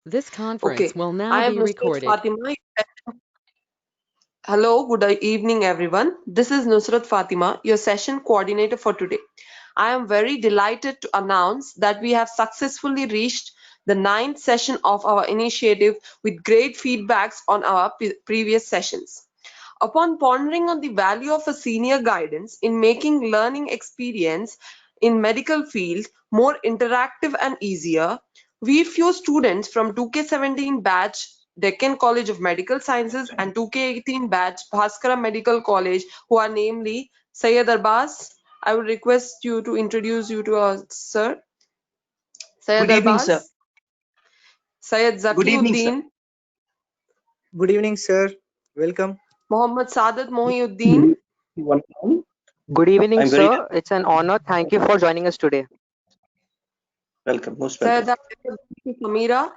This conference Okay, will now I am be Nusrat recorded. Fatima. Hello, good evening, everyone. This is Nusrat Fatima, your session coordinator for today. I am very delighted to announce that we have successfully reached the ninth session of our initiative with great feedbacks on our previous sessions. Upon pondering on the value of a senior guidance in making learning experience in medical field more interactive and easier, we few students from 2K17 batch Deccan College of Medical Sciences and 2K18 batch Bhaskara Medical College, who are namely Syed Arbaz. I would request you to introduce you to us, sir. Syed Good evening, sir. Arbaz, Syed Good evening, sir. Zakiuddin, Good evening, sir. Welcome. Mohammad Sadat Mohiuddin, Good evening, I'm very sir. It's an honor. Thank you for joining us today. welcome, most Syed welcome. Samira,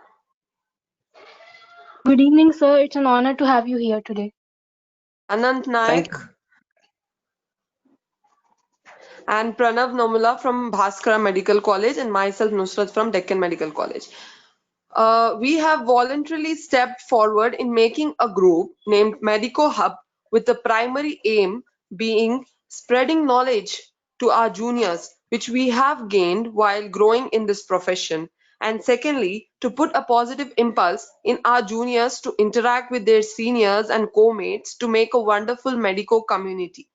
Good evening, sir. It's an honor to have you here today. Anant Thank Naik, you. and Pranav Nomula from Bhaskara Medical College, and myself Nusrat from Deccan Medical College. We have voluntarily stepped forward in making a group named Medico Hub with the primary aim being spreading knowledge to our juniors, which we have gained while growing in this profession. And secondly, to put a positive impulse in our juniors to interact with their seniors and co-mates to make a wonderful medico community.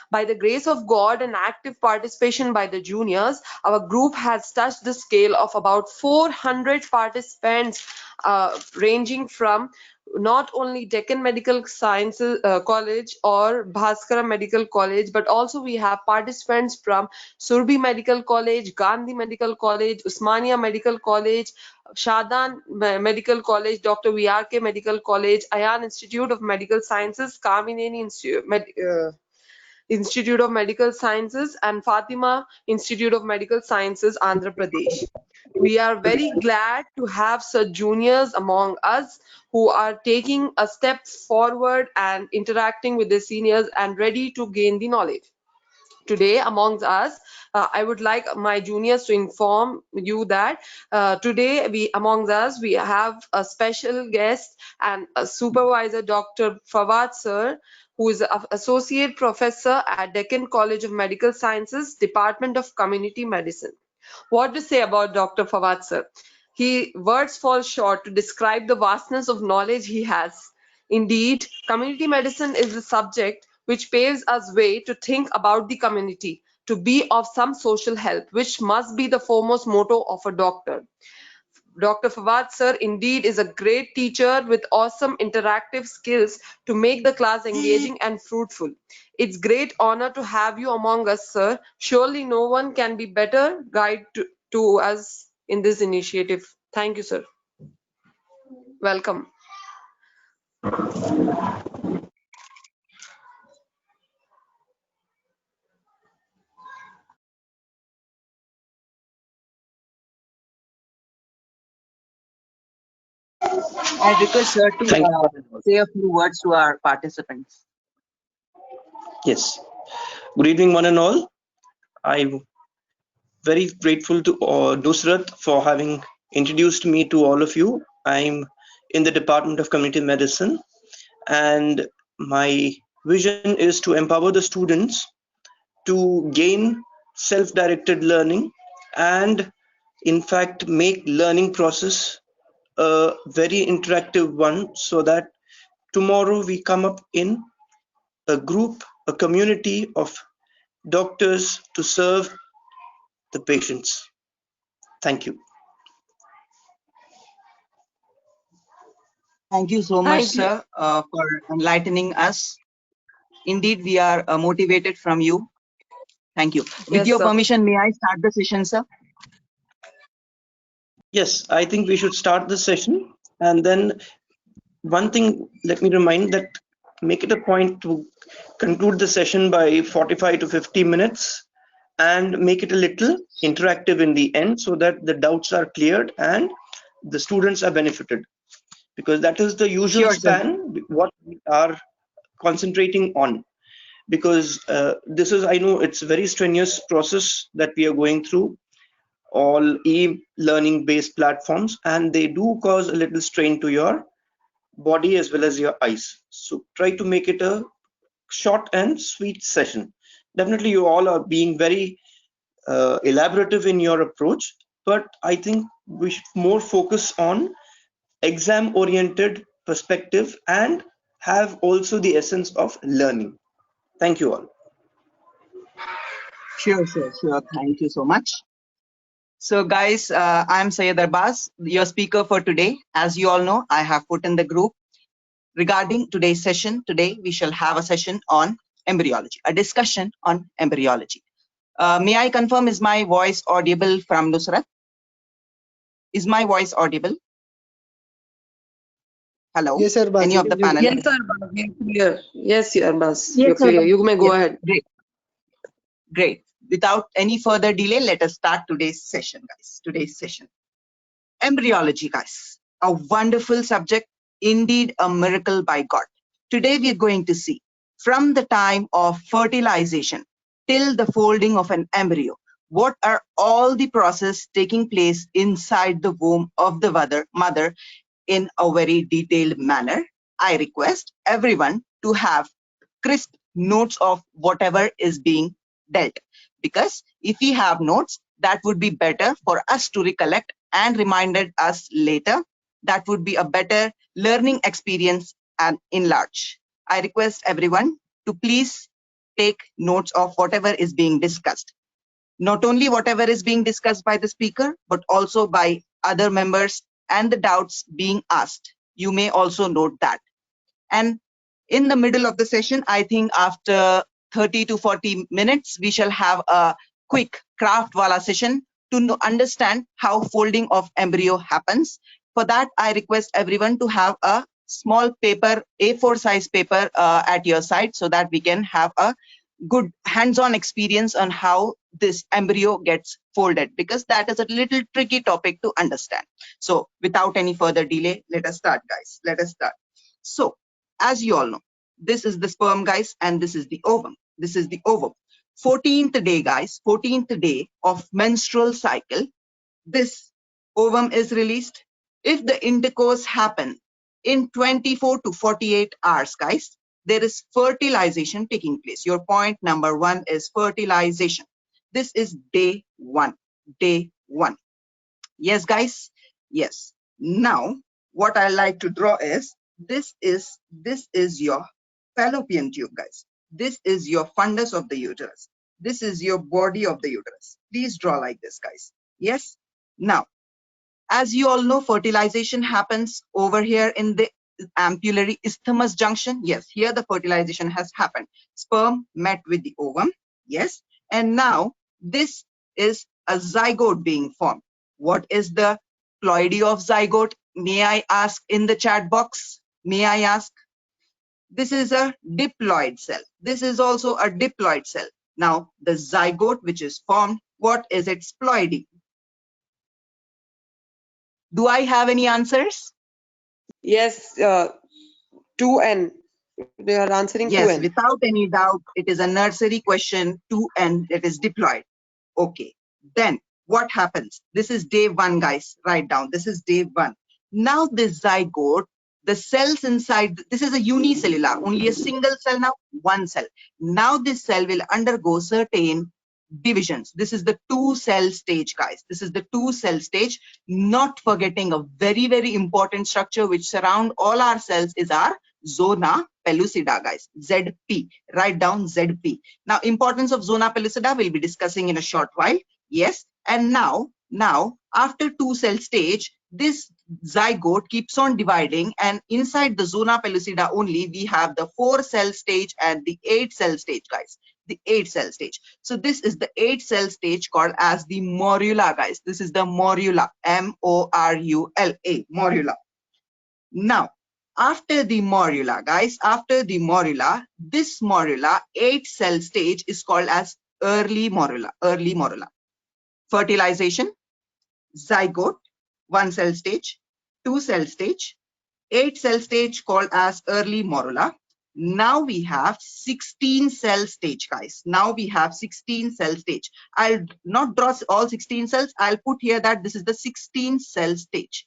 By the grace of God and active participation by the juniors, our group has touched the scale of about 400 participants, ranging from not only Deccan Medical Sciences College or Bhaskara Medical College, but also we have participants from Surbi Medical College, Gandhi Medical College, Usmania Medical College, Shadan Medical College, Dr. VRK Medical College, Ayan Institute of Medical Sciences, Kamineni Institute of Medical Sciences, and Fatima Institute of Medical Sciences, Andhra Pradesh. We are very glad to have such juniors among us who are taking a step forward and interacting with the seniors and ready to gain the knowledge. Today amongst us, I would like my juniors to inform you that today we amongst us we have a special guest and a supervisor, Dr. Fawad sir, who is an associate professor at Deccan College of Medical Sciences, Department of Community Medicine. What to say about Dr. Fawad sir? Words fall short to describe the vastness of knowledge he has. Indeed, community medicine is the subject which paves us way to think about the community, to be of some social help, which must be the foremost motto of a doctor. Dr. Fawad sir indeed is a great teacher with awesome interactive skills to make the class engaging and fruitful. It's great honor to have you among us, sir. Surely no one can be better guide to us in this initiative. Thank you, sir. Welcome. I request sir to Thank say a few words to our participants. Yes. Good evening, one and all. I'm very grateful to Nusrat for having introduced me to all of you. I'm in the Department of Community Medicine, and my vision is to empower the students to gain self-directed learning and in fact make learning process a very interactive one, so that tomorrow we come up in a group, a community of doctors to serve the patients. Thank you. Thank you so much, Thank you. sir, for enlightening us. Indeed, we are motivated from you. Thank you. With Yes, your sir. permission, may I start the session, sir? Yes, I think we should start the session. And then one thing, let me remind that make it a point to conclude the session by 45 to 50 minutes and make it a little interactive in the end so that the doubts are cleared and the students are benefited. Because that is the usual Sure, sir. span what we are concentrating on. Because this is, I know it's a very strenuous process that we are going through. all e-learning based platforms, and they do cause a little strain to your body as well as your eyes. So try to make it a short and sweet session. Definitely you all are being very elaborative in your approach, but I think we should more focus on exam oriented perspective and have also the essence of learning. Thank you all. Sure. Thank you so much. So guys, I'm Syed Arbaz, your speaker for today. As you all know, I have put in the group regarding today's session. Today, we shall have a session on embryology, a discussion on embryology. May I confirm, is my voice audible from Nusrat? Is my voice audible? Hello? Yes, sir, Any Basi. of the panel? Yes, sir. Bas, you're clear. Yes, Bas, Yes, you're sir. clear. You may go ahead. Great. Without any further delay, let us start today's session, guys. Today's session. Embryology, guys. A wonderful subject, indeed a miracle by God. Today we are going to see from the time of fertilization till the folding of an embryo, what are all the processes taking place inside the womb of the mother in a very detailed manner. I request everyone to have crisp notes of whatever is being dealt, because if we have notes, that would be better for us to recollect and reminded us later. That would be a better learning experience and in large. I request everyone to please take notes of whatever is being discussed. Not only whatever is being discussed by the speaker, but also by other members and the doubts being asked. You may also note that. And in the middle of the session, I think after 30 to 40 minutes, we shall have a quick craft wala session to understand how folding of embryo happens. For that, I request everyone to have a small paper, A4 size paper at your side, so that we can have a good hands-on experience on how this embryo gets folded, because that is a little tricky topic to understand. So without any further delay, let us start, guys. Let us start. So as you all know, this is the sperm, guys, and this is the ovum. This is the ovum. 14th day, guys, 14th day of menstrual cycle, this ovum is released. If the intercourse happen in 24 to 48 hours, guys, there is fertilization taking place. Your point number 1 is fertilization. This is day 1. Day 1. Yes, guys? Yes. Now, what I like to draw is this is your fallopian tube, guys. This is your fundus of the uterus. This is your body of the uterus. Please draw like this, guys. Yes. Now, as you all know, fertilization happens over here in the ampullary isthmus junction. Yes, here the fertilization has happened. Sperm met with the ovum. Yes. And now this is a zygote being formed. What is the ploidy of zygote? May I ask in the chat box? May I ask? This is a diploid cell. This is also a diploid cell. Now, the zygote which is formed, what is its ploidy? Do I have any answers? Yes, 2N. They are answering Yes, 2N. without any doubt, it is a nursery question 2N, it is diploid. Okay, then what happens? This is day 1, guys. Write down. This is day 1. Now this zygote, the cells inside, this is a unicellular, only a single cell now, one cell. Now this cell will undergo certain divisions. This is the 2-cell stage, guys. This is the 2-cell stage. Not forgetting a very, very important structure which surround all our cells is our zona pellucida, guys. ZP. Write down ZP. Now, importance of zona pellucida we'll be discussing in a short while. Yes. And now after 2-cell stage, this zygote keeps on dividing, and inside the zona pellucida only we have the 4-cell stage and the 8-cell stage, guys. The 8-cell stage. So this is the 8-cell stage called as the morula, guys. This is the morula. M-O-R-U-L-A. Morula. Now, after the morula, guys, after the morula, this morula 8-cell stage is called as early morula. Early morula. Fertilization, zygote, 1-cell stage, 2-cell stage, 8-cell stage called as early morula. Now we have 16 cell stage, guys. Now we have 16 cell stage. I'll not draw all 16 cells. I'll put here that this is the 16 cell stage.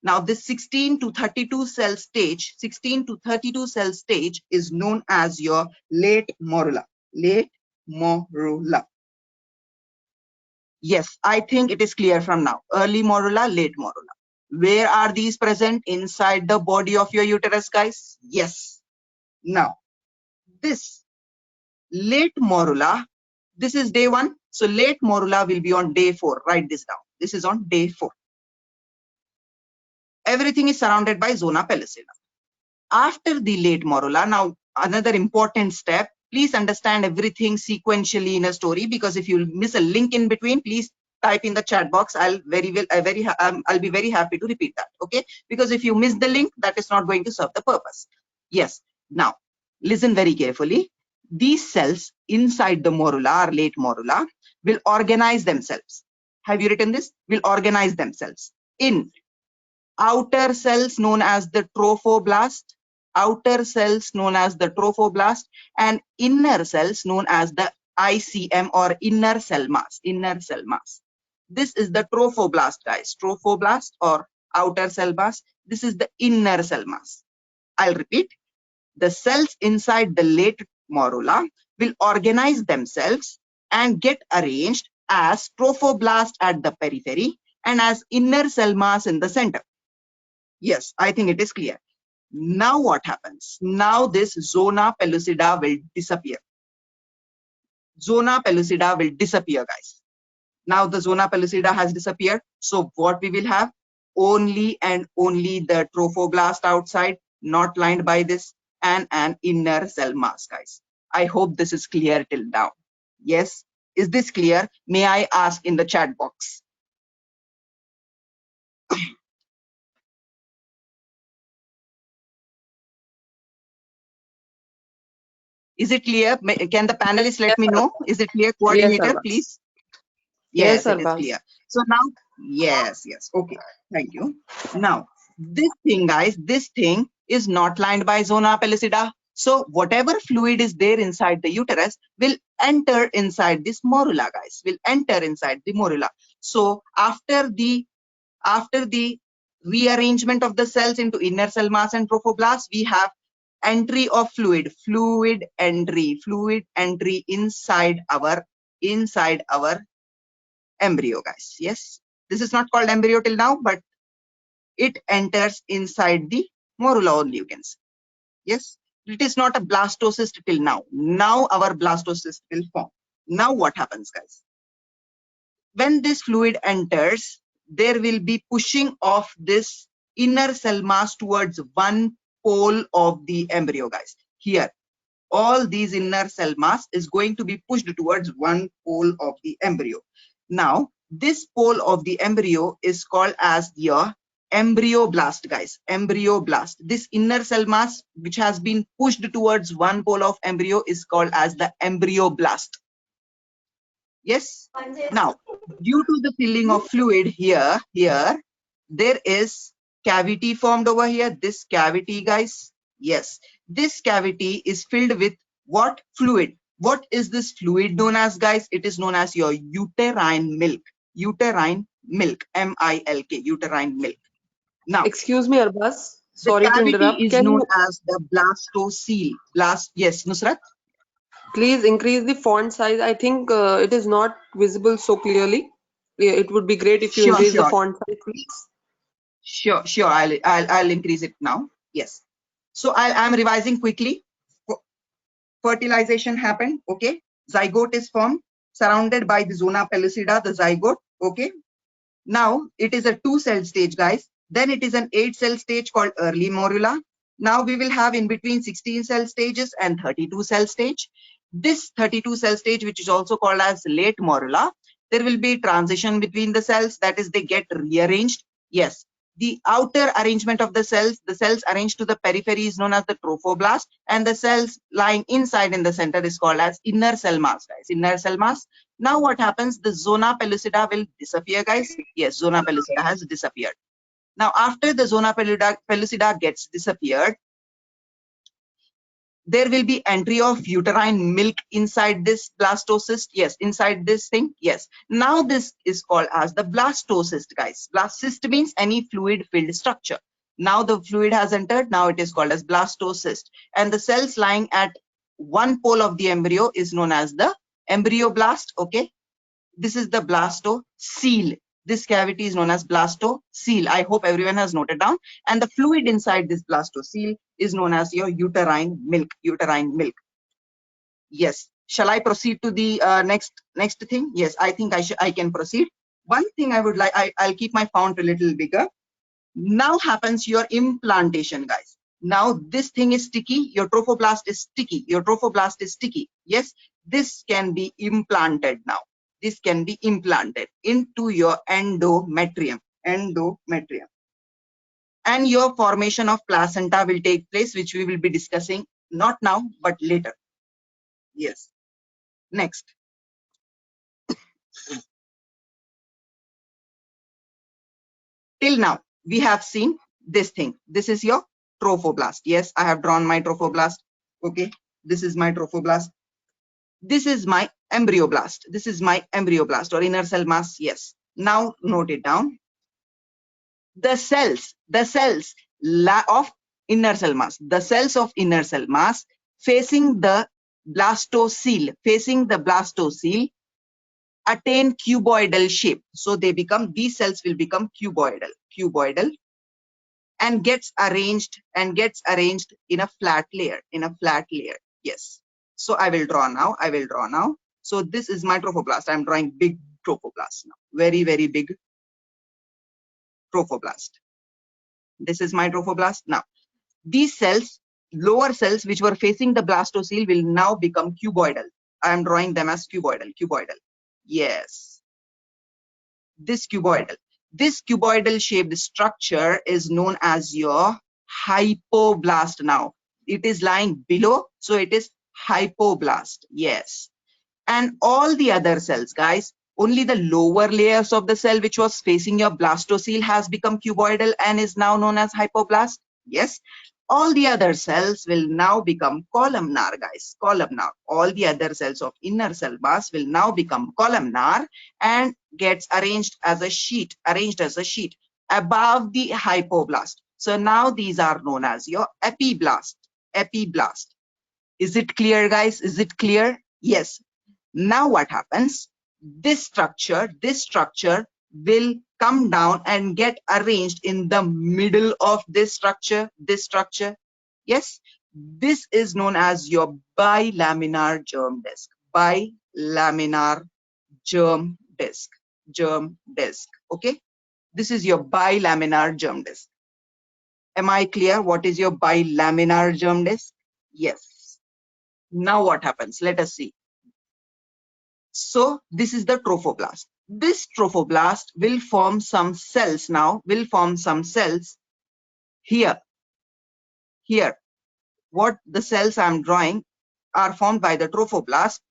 Now this 16 to 32 cell stage, 16 to 32 cell stage is known as your late morula. Late morula. Yes, I think it is clear from now. Early morula, late morula. Where are these present? Inside the body of your uterus, guys? Yes. Now, this late morula, this is day 1. So late morula will be on day 4. Write this down. This is on day 4. Everything is surrounded by zona pellucida. After the late morula, now another important step, please understand everything sequentially in a story, because if you miss a link in between, please type in the chat box. I'll be very happy to repeat that. Okay, because if you miss the link, that is not going to serve the purpose. Yes. Now listen very carefully. These cells inside the morula or late morula will organize themselves. Have you written this? Will organize themselves in outer cells known as the trophoblast, outer cells known as the trophoblast, and inner cells known as the ICM or inner cell mass. Inner cell mass. This is the trophoblast, guys. Trophoblast or outer cell mass. This is the inner cell mass. I'll repeat. The cells inside the late morula will organize themselves and get arranged as trophoblast at the periphery and as inner cell mass in the center. Yes, I think it is clear. Now what happens? Now this zona pellucida will disappear. Zona pellucida will disappear, guys. Now the zona pellucida has disappeared. So what we will have? Only and only the trophoblast outside, not lined by this, and an inner cell mass, guys. I hope this is clear till now. Yes, is this clear? May I ask in the chat box? Is it clear? Can the panelists let me know? Is it clear, coordinator, please? Yes, it is clear. So now, yes, okay, thank you. Now, this thing, guys, this thing is not lined by zona pellucida. So whatever fluid is there inside the uterus will enter inside this morula, guys, will enter inside the morula. So after the rearrangement of the cells into inner cell mass and trophoblast, we have entry of fluid entry inside our embryo, guys. Yes, this is not called embryo till now, but it enters inside the morula only, you can see. Yes, it is not a blastocyst till now. Now our blastocyst will form. Now what happens, guys? When this fluid enters, there will be pushing of this inner cell mass towards one pole of the embryo, guys. Here, all these inner cell mass is going to be pushed towards one pole of the embryo. Now, this pole of the embryo is called as your embryoblast, guys. Embryoblast. This inner cell mass which has been pushed towards one pole of embryo is called as the embryoblast. Yes. Now, due to the filling of fluid here, there is cavity formed over here. This cavity, guys. Yes. This cavity is filled with what fluid? What is this fluid known as, guys? It is known as your uterine milk. Uterine milk. M-I-L-K. Uterine milk. Now, excuse me, Arbaz. Sorry to interrupt. The cavity is known as the blastocele. Yes, Nusrat. Please increase the font size. I think it is not visible so clearly. Yeah, it would be great if you increase the font size, please. Sure. I'll increase it now. Yes. So I'm revising quickly. Fertilization happened. Okay. Zygote is formed, surrounded by the zona pellucida, the zygote. Okay. Now it is a 2-cell stage, guys. Then it is an 8-cell stage called early morula. Now we will have in between 16-cell stages and 32-cell stage. This 32-cell stage, which is also called as late morula, there will be transition between the cells, that is, they get rearranged. Yes, the outer arrangement of the cells arranged to the periphery is known as the trophoblast, and the cells lying inside in the center is called as inner cell mass, guys. Inner cell mass. Now what happens? The zona pellucida will disappear, guys. Yes, zona pellucida has disappeared. Now after the zona pellucida gets disappeared, there will be entry of uterine milk inside this blastocyst. Yes, inside this thing. Yes. Now this is called as the blastocyst, guys. Blastocyst means any fluid filled structure. Now the fluid has entered. Now it is called as blastocyst. And the cells lying at one pole of the embryo is known as the embryoblast. Okay. This is the blastocele. This cavity is known as blastocele. I hope everyone has noted down. And the fluid inside this blastocele is known as your uterine milk. Uterine milk. Yes. Shall I proceed to the next thing? Yes, I think I can proceed. One thing I would like, I'll keep my font a little bigger. Now happens your implantation, guys. Now this thing is sticky. Your trophoblast is sticky. Your trophoblast is sticky. Yes, this can be implanted now. This can be implanted into your endometrium. Endometrium. And your formation of placenta will take place, which we will be discussing not now, but later. Yes. Next. Till now, we have seen this thing. This is your trophoblast. Yes, I have drawn my trophoblast. Okay, this is my trophoblast. This is my embryoblast. This is my embryoblast or inner cell mass. Yes. Now note it down. The cells of inner cell mass, the cells of inner cell mass facing the blastocele, attain cuboidal shape. So they become, these cells will become cuboidal, and gets arranged in a flat layer, Yes. So I will draw now. So this is my trophoblast. I'm drawing big trophoblast now. Very, very big trophoblast. This is my trophoblast. Now, these cells, lower cells which were facing the blastocele will now become cuboidal. I am drawing them as cuboidal. Yes. This cuboidal shaped structure is known as your hypoblast now. It is lying below, so it is hypoblast. Yes. And all the other cells, guys, only the lower layers of the cell which was facing your blastocele has become cuboidal and is now known as hypoblast. Yes. All the other cells will now become columnar, guys. Columnar. All the other cells of inner cell mass will now become columnar and gets arranged as a sheet above the hypoblast. So now these are known as your epiblast. Is it clear, guys? Is it clear? Yes. Now what happens? This structure will come down and get arranged in the middle of this structure. Yes. This is known as your bilaminar germ disk. Bilaminar germ disk. Okay. This is your bilaminar germ disk. Am I clear? What is your bilaminar germ disk? Yes. Now what happens? Let us see. So this is the trophoblast. This trophoblast will form some cells now, here. What the cells I'm drawing are formed by the trophoblast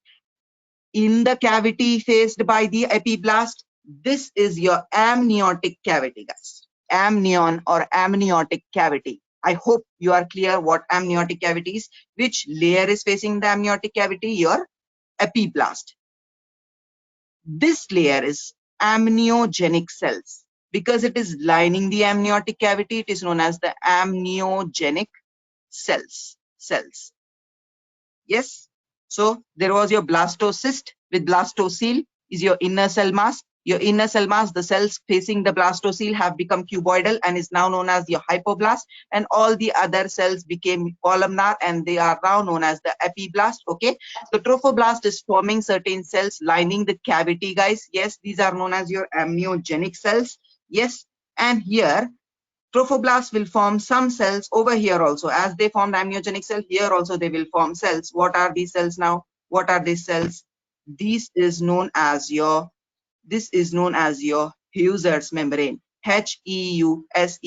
in the cavity faced by the epiblast. This is your amniotic cavity, guys. Amnion or amniotic cavity. I hope you are clear what amniotic cavity is. Which layer is facing the amniotic cavity? Your epiblast. This layer is amniogenic cells. Because it is lining the amniotic cavity, it is known as the amniogenic cells. Yes. So there was your blastocyst with blastocele is your inner cell mass. Your inner cell mass, the cells facing the blastocele have become cuboidal and is now known as your hypoblast, and all the other cells became columnar and they are now known as the epiblast. Okay. The trophoblast is forming certain cells lining the cavity, guys. Yes, these are known as your amniogenic cells. Yes. And here trophoblast will form some cells over here also. As they formed amniogenic cell, here also they will form cells. What are these cells now? What are these cells? This is known as your Husser's membrane. H-E-U-S-E-R-S.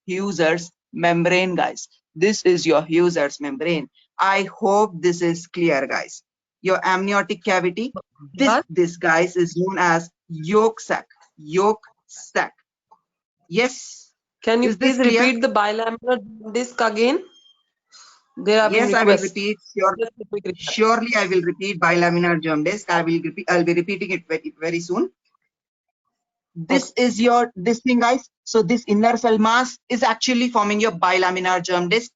Husser's membrane, guys. This is your Husser's membrane. I hope this is clear, guys. Your amniotic cavity. This guys is known as yolk sac. Yes. Can you Is this please clear? repeat the bilaminar disc again? There have been Yes, I will requests. repeat. Just a quick request. Surely I will repeat bilaminar germ disk. I'll be repeating it very soon. This is your this thing, guys. So this inner cell mass is actually forming your bilaminar germ disk.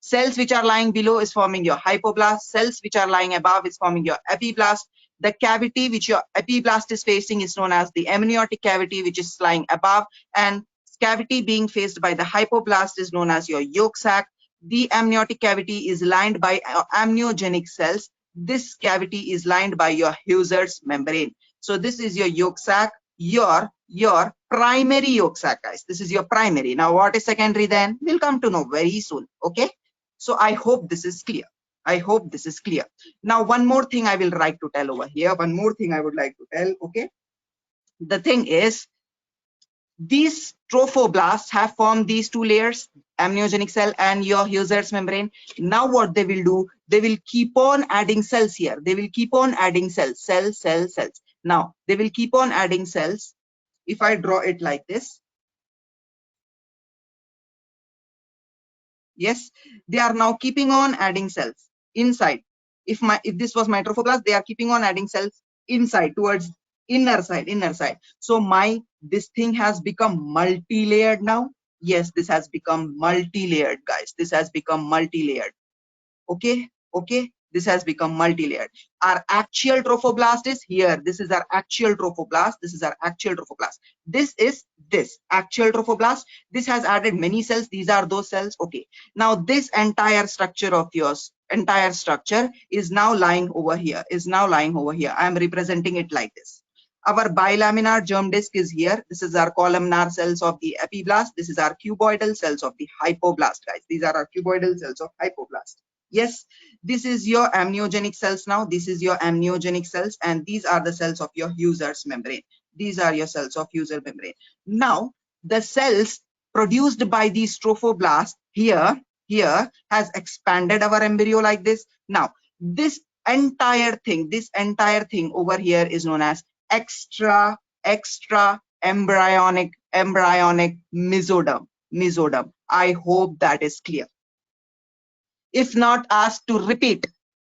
Cells which are lying below is forming your hypoblast. Cells which are lying above is forming your epiblast. The cavity which your epiblast is facing is known as the amniotic cavity, which is lying above, and cavity being faced by the hypoblast is known as your yolk sac. The amniotic cavity is lined by amniogenic cells. This cavity is lined by your Husser's membrane. So this is your yolk sac, your primary yolk sac, guys. This is your primary. Now what is secondary then? We'll come to know very soon. Okay. So I hope this is clear. I hope this is clear. Now, one more thing I will like to tell over here. One more thing I would like to tell. Okay. The thing is, these trophoblasts have formed these two layers, amniogenic cell and your Husser's membrane. Now what they will do, they will keep on adding cells here. They will keep on adding cells. Now, they will keep on adding cells. If I draw it like this, yes, they are now keeping on adding cells inside. If this was my trophoblast, they are keeping on adding cells inside towards inner side. So this thing has become multi-layered now. Yes, this has become multi-layered, guys. This has become multi-layered. Okay. This has become multi-layered. Our actual trophoblast is here. This is our actual trophoblast. This is this actual trophoblast. This has added many cells. These are those cells. Okay. Now this entire structure of yours, is now lying over here. I am representing it like this. Our bilaminar germ disk is here. This is our columnar cells of the epiblast. This is our cuboidal cells of the hypoblast, guys. These are our cuboidal cells of hypoblast. Yes, this is your amniogenic cells now. This is your amniogenic cells, and these are the cells of your Husser's membrane. These are your cells of Husser's membrane. Now, the cells produced by these trophoblasts here has expanded our embryo like this. Now, this entire thing over here is known as extra embryonic mesoderm. I hope that is clear. If not, asked to repeat.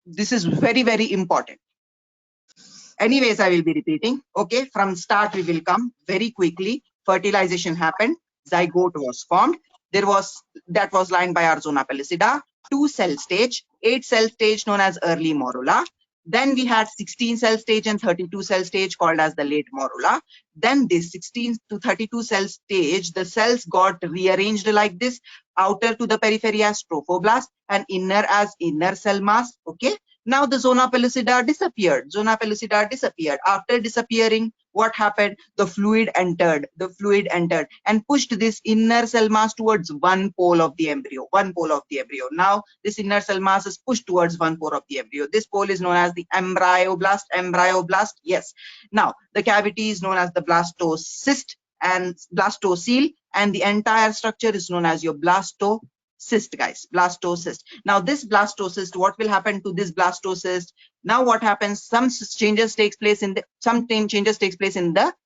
This is very, very important. Anyways, I will be repeating. Okay, from start we will come very quickly. Fertilization happened. Zygote was formed. That was lined by our zona pellucida. 2 cell stage, 8 cell stage known as early morula. Then we had 16 cell stage and 32 cell stage called as the late morula. Then this 16 to 32 cell stage, the cells got rearranged like this. Outer to the periphery as trophoblast and inner as inner cell mass. Okay. Now the zona pellucida disappeared. After disappearing, what happened? The fluid entered and pushed this inner cell mass towards one pole of the embryo. Now this inner cell mass is pushed towards one pole of the embryo. This pole is known as the embryoblast. Yes. Now the cavity is known as the blastocyst and blastocele, and the entire structure is known as your blastocyst, guys. Blastocyst. Now this blastocyst, what will happen to this blastocyst? Now what happens? Some changes takes place in the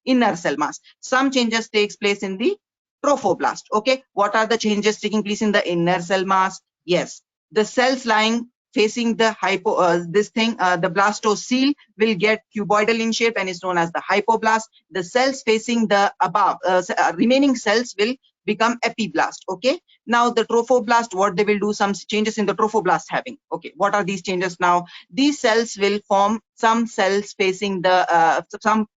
inner cell mass. Some changes takes place in the trophoblast. Okay, what are the changes taking place in the inner cell mass? Yes, the cells lying facing the the blastocele will get cuboidal in shape and is known as the hypoblast. The cells facing the above remaining cells will become epiblast. Okay, now the trophoblast, what they will do, some changes in the trophoblast having. Okay, what are these changes? Now these cells will form some cells facing the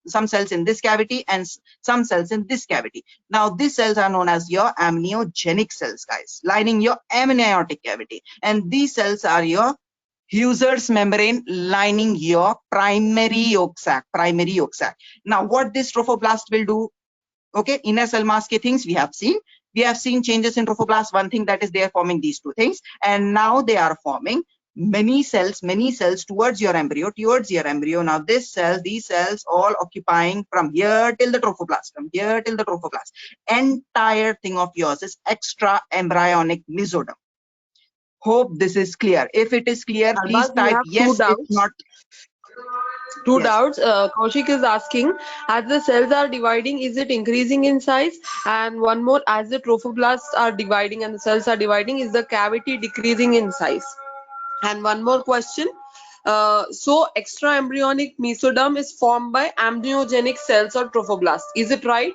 some cells in this cavity and some cells in this cavity. Now these cells are known as your amniogenic cells, guys, lining your amniotic cavity, and these cells are your Husser's membrane lining your primary yolk sac. Now what this trophoblast will do? Okay, inner cell mass ke things we have seen changes in trophoblast. One thing, that is they are forming these two things, and now they are forming many cells towards your embryo. Now these cells all occupying from here till the trophoblast. Entire thing of yours is extra embryonic mesoderm. Hope this is clear. If it is clear, please Arbaz, we type have yes. two If doubts. not, Two Yes. doubts. Kaushik is asking, as the cells are dividing, is it increasing in size? And one more, as the trophoblasts are dividing and the cells are dividing, is the cavity decreasing in size? And one more question. So extra embryonic mesoderm is formed by amniogenic cells or trophoblasts. Is it right?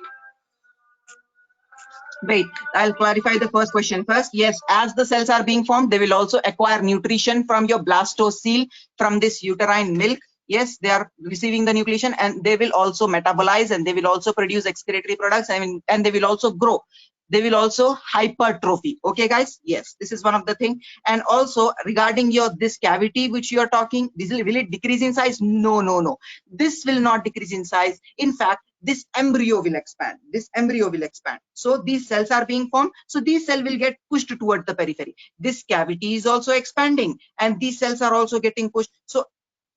Wait, I'll clarify the first question first. Yes, as the cells are being formed, they will also acquire nutrition from your blastocele, from this uterine milk. Yes, they are receiving the nutrition, and they will also metabolize, and they will also produce excretory products, and they will also grow. They will also hypertrophy. Okay, guys? Yes, this is one of the thing. And also regarding your this cavity which you are talking, will it decrease in size? No, no, no. This will not decrease in size. In fact, this embryo will expand. This embryo will expand. So these cells are being formed. So these cells will get pushed toward the periphery. This cavity is also expanding, and these cells are also getting pushed.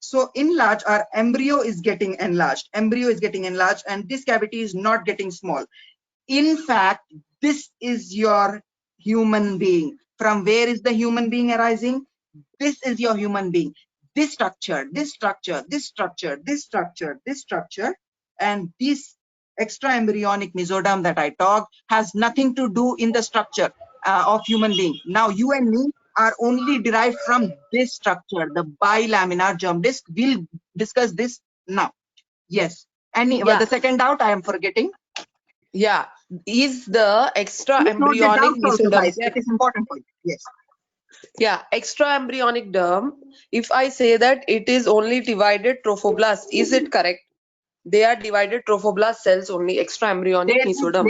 So enlarge, our embryo is getting enlarged. Embryo is getting enlarged, and this cavity is not getting small. In fact, this is your human being. From where is the human being arising? This is your human being. This structure, this structure, this structure, this structure, this structure, and this extra embryonic mesoderm that I talked has nothing to do in the structure of human being. Now you and me are only derived from this structure, the bilaminar germ disc. We'll discuss this now. Yes. And Yeah. the second doubt I am forgetting. Yeah. Is the extra Please note the embryonic doubts also, mesoderm? guys. That is important for you. Yes. Yeah, extra embryonic derm. If I say that it is only divided trophoblast, is it correct? They are divided trophoblast cells only, extra embryonic mesoderm.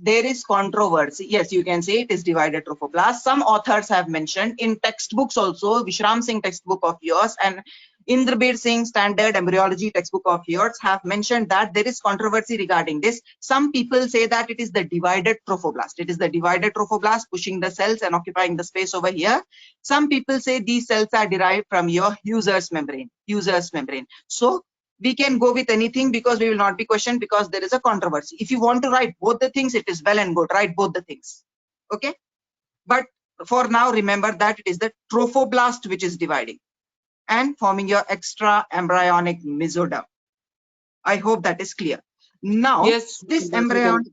There is controversy. Yes, you can say it is divided trophoblast. Some authors have mentioned in textbooks also, Vishram Singh textbook of yours and Indrabir Singh standard embryology textbook of yours have mentioned that there is controversy regarding this. Some people say that it is the divided trophoblast. It is the divided trophoblast pushing the cells and occupying the space over here. Some people say these cells are derived from your Husser's membrane. Husser's membrane. So we can go with anything because we will not be questioned because there is a controversy. If you want to write both the things, it is well and good. Write both the things. Okay. But for now, remember that it is the trophoblast which is dividing and forming your extra embryonic mesoderm. I hope that is clear. Now, Yes, this yes, we can.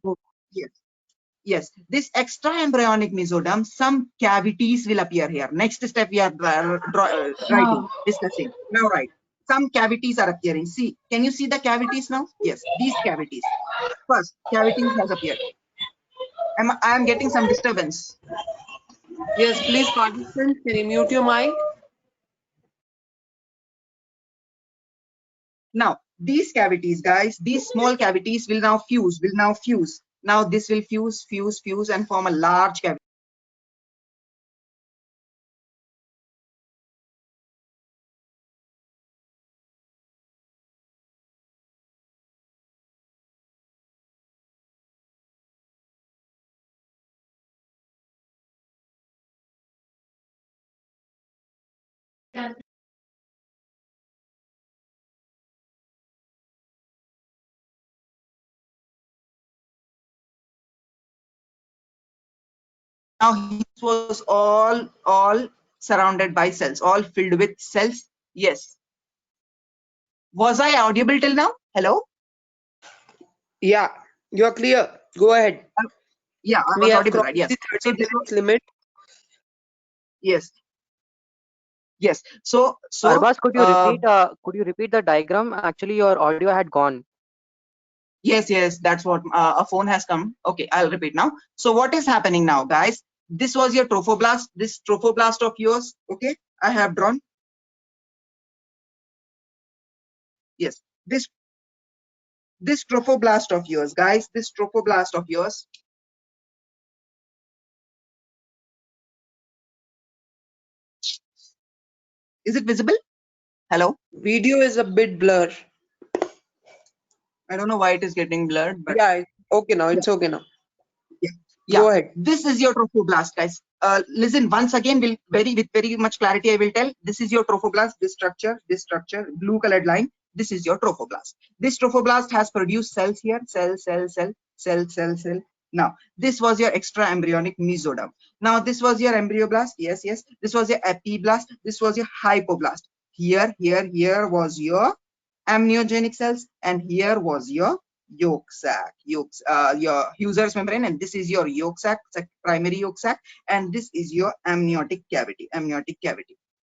yes, this extra embryonic mesoderm, some cavities will appear here. Next step we are writing, discussing. Now, right. Some cavities are appearing. See, can you see the cavities now? Yes, these cavities. First, cavities has appeared. I am getting some disturbance. Yes, please participants, can you mute your mic? Now, these cavities, guys, these small cavities will now fuse, Now this will fuse, and form a large cavity. Now it was all surrounded by cells, all filled with cells. Yes. Was I audible till now? Hello? Yeah, you're clear. Go ahead. Yeah, I We was have audible, crossed right? Yes. the So 30 this was, minutes limit. yes. Yes. So Arbaz, could you repeat the diagram? Actually, your audio had gone. yes, that's what a phone has come. Okay, I'll repeat now. So what is happening now, guys? This was your trophoblast, this trophoblast of yours. Okay, I have drawn. Yes, this trophoblast of yours, guys, this trophoblast of yours. Is it visible? Hello? Video is a bit blur. I don't know why it is getting blurred, but Yeah, okay now. It's okay now. yeah. Go ahead. This is your trophoblast, guys. Listen, once again, with very much clarity, I will tell. This is your trophoblast, this structure, blue colored line. This is your trophoblast. This trophoblast has produced cells here, cell. Now, this was your extra embryonic mesoderm. Now, this was your embryoblast. Yes. This was your epiblast. This was your hypoblast. Here was your amniogenic cells, and here was your yolk sac, your Husserl's membrane, and this is your yolk sac, primary yolk sac, and this is your amniotic cavity,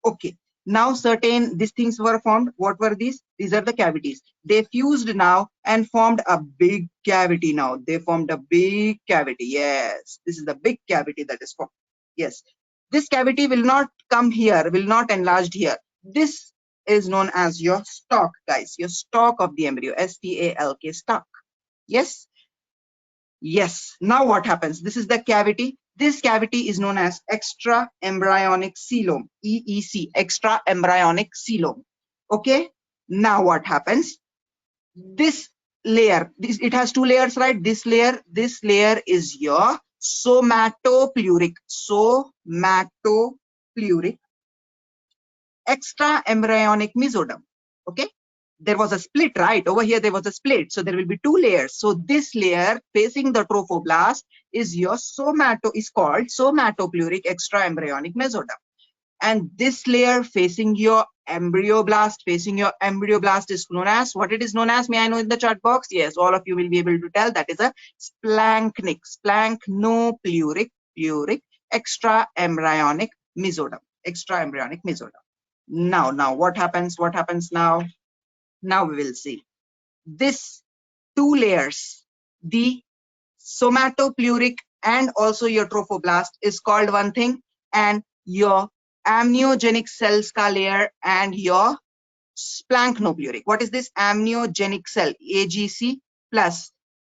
Okay. Now certain these things were formed. What were these? These are the cavities. They fused now and formed a big cavity now. They formed a big cavity. Yes, this is the big cavity that is formed. Yes, this cavity will not come here, will not enlarge here. This is known as your stalk, guys, your stalk of the embryo, S-T-A-L-K, stalk. Yes. Yes. Now what happens? This is the cavity. This cavity is known as extra-embryonic coelom, EEC, extra-embryonic coelom. Okay. Now what happens? This layer, it has two layers, right? This layer is your somatopluric extra-embryonic mesoderm. Okay. There was a split, right? Over here, there was a split. So there will be two layers. So this layer facing the trophoblast is called somatopluric extra-embryonic mesoderm. And this layer facing your embryoblast is known as, what it is known as? May I know in the chat box? Yes, all of you will be able to tell. That is a splanchnopluric extra-embryonic mesoderm. Now what happens now? Now we will see this two layers, the somatopluric and also your trophoblast is called one thing, and your amniogenic cells ka layer and your splanchnopluric. What is this? Amniogenic cell, AGC plus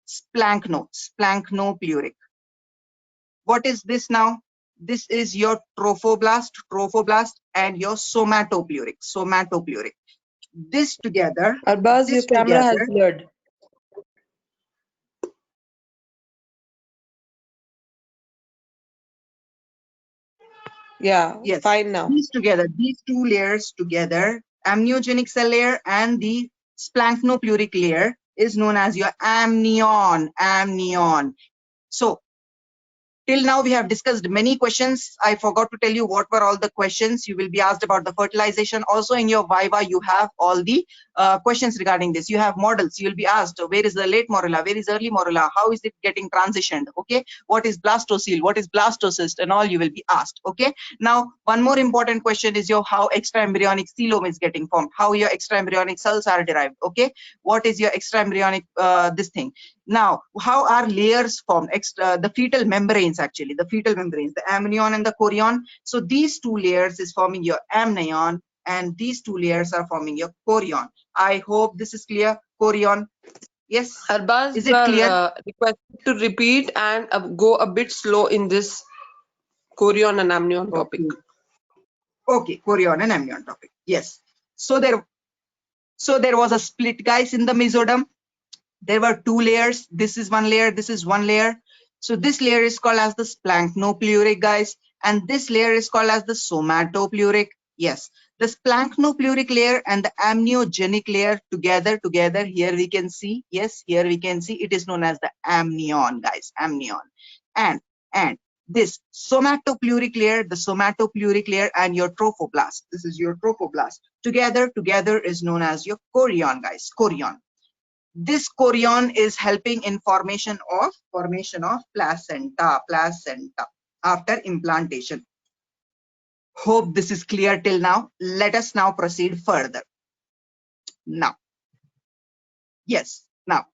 splanchnopluric. What is this now? This is your trophoblast and your somatopluric. This together, Arbaz, your camera has blurred. Yeah, yes, fine now. these two layers together, amniogenic cell layer and the splanchnopluric layer is known as your amnion. So till now we have discussed many questions. I forgot to tell you what were all the questions. You will be asked about the fertilization. Also in your Viva, you have all the questions regarding this. You have models. You will be asked, where is the late morula? Where is early morula? How is it getting transitioned? Okay. What is blastocele? What is blastocyst? And all you will be asked. Okay. Now, one more important question is how extraembryonic coelom is getting formed. How your extraembryonic cells are derived. Okay. What is your extraembryonic this thing? Now, how are layers formed? The fetal membranes, actually, the amnion and the chorion. So these two layers is forming your amnion, and these two layers are forming your chorion. I hope this is clear. Chorion. Yes. Arbaz, Is you it clear? are requested to repeat and go a bit slow in this chorion and amnion topic. Okay, chorion and amnion topic. Yes. So there was a split, guys, in the mesoderm. There were two layers. This is one layer. This is one layer. So this layer is called as the splanchnopluric, guys, and this layer is called as the somatopluric. Yes, the splanchnopluric layer and the amniogenic layer together. Here we can see. Yes, here we can see. It is known as the amnion, guys. Amnion, and this somatopluric layer, and your trophoblast. This is your trophoblast. Together is known as your chorion, guys. Chorion. This chorion is helping in formation of placenta after implantation. Hope this is clear till now. Let us now proceed further. Now, yes, now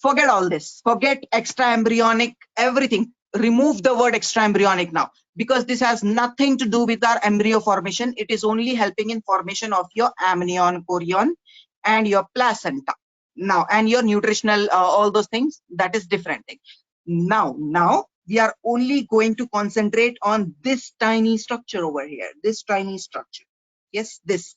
forget all this. Forget extraembryonic, everything. Remove the word extraembryonic now, because this has nothing to do with our embryo formation. It is only helping in formation of your amnion, chorion, and your placenta. Now, and your nutritional, all those things, that is different thing. Now we are only going to concentrate on this tiny structure over here, this tiny structure. Yes, this.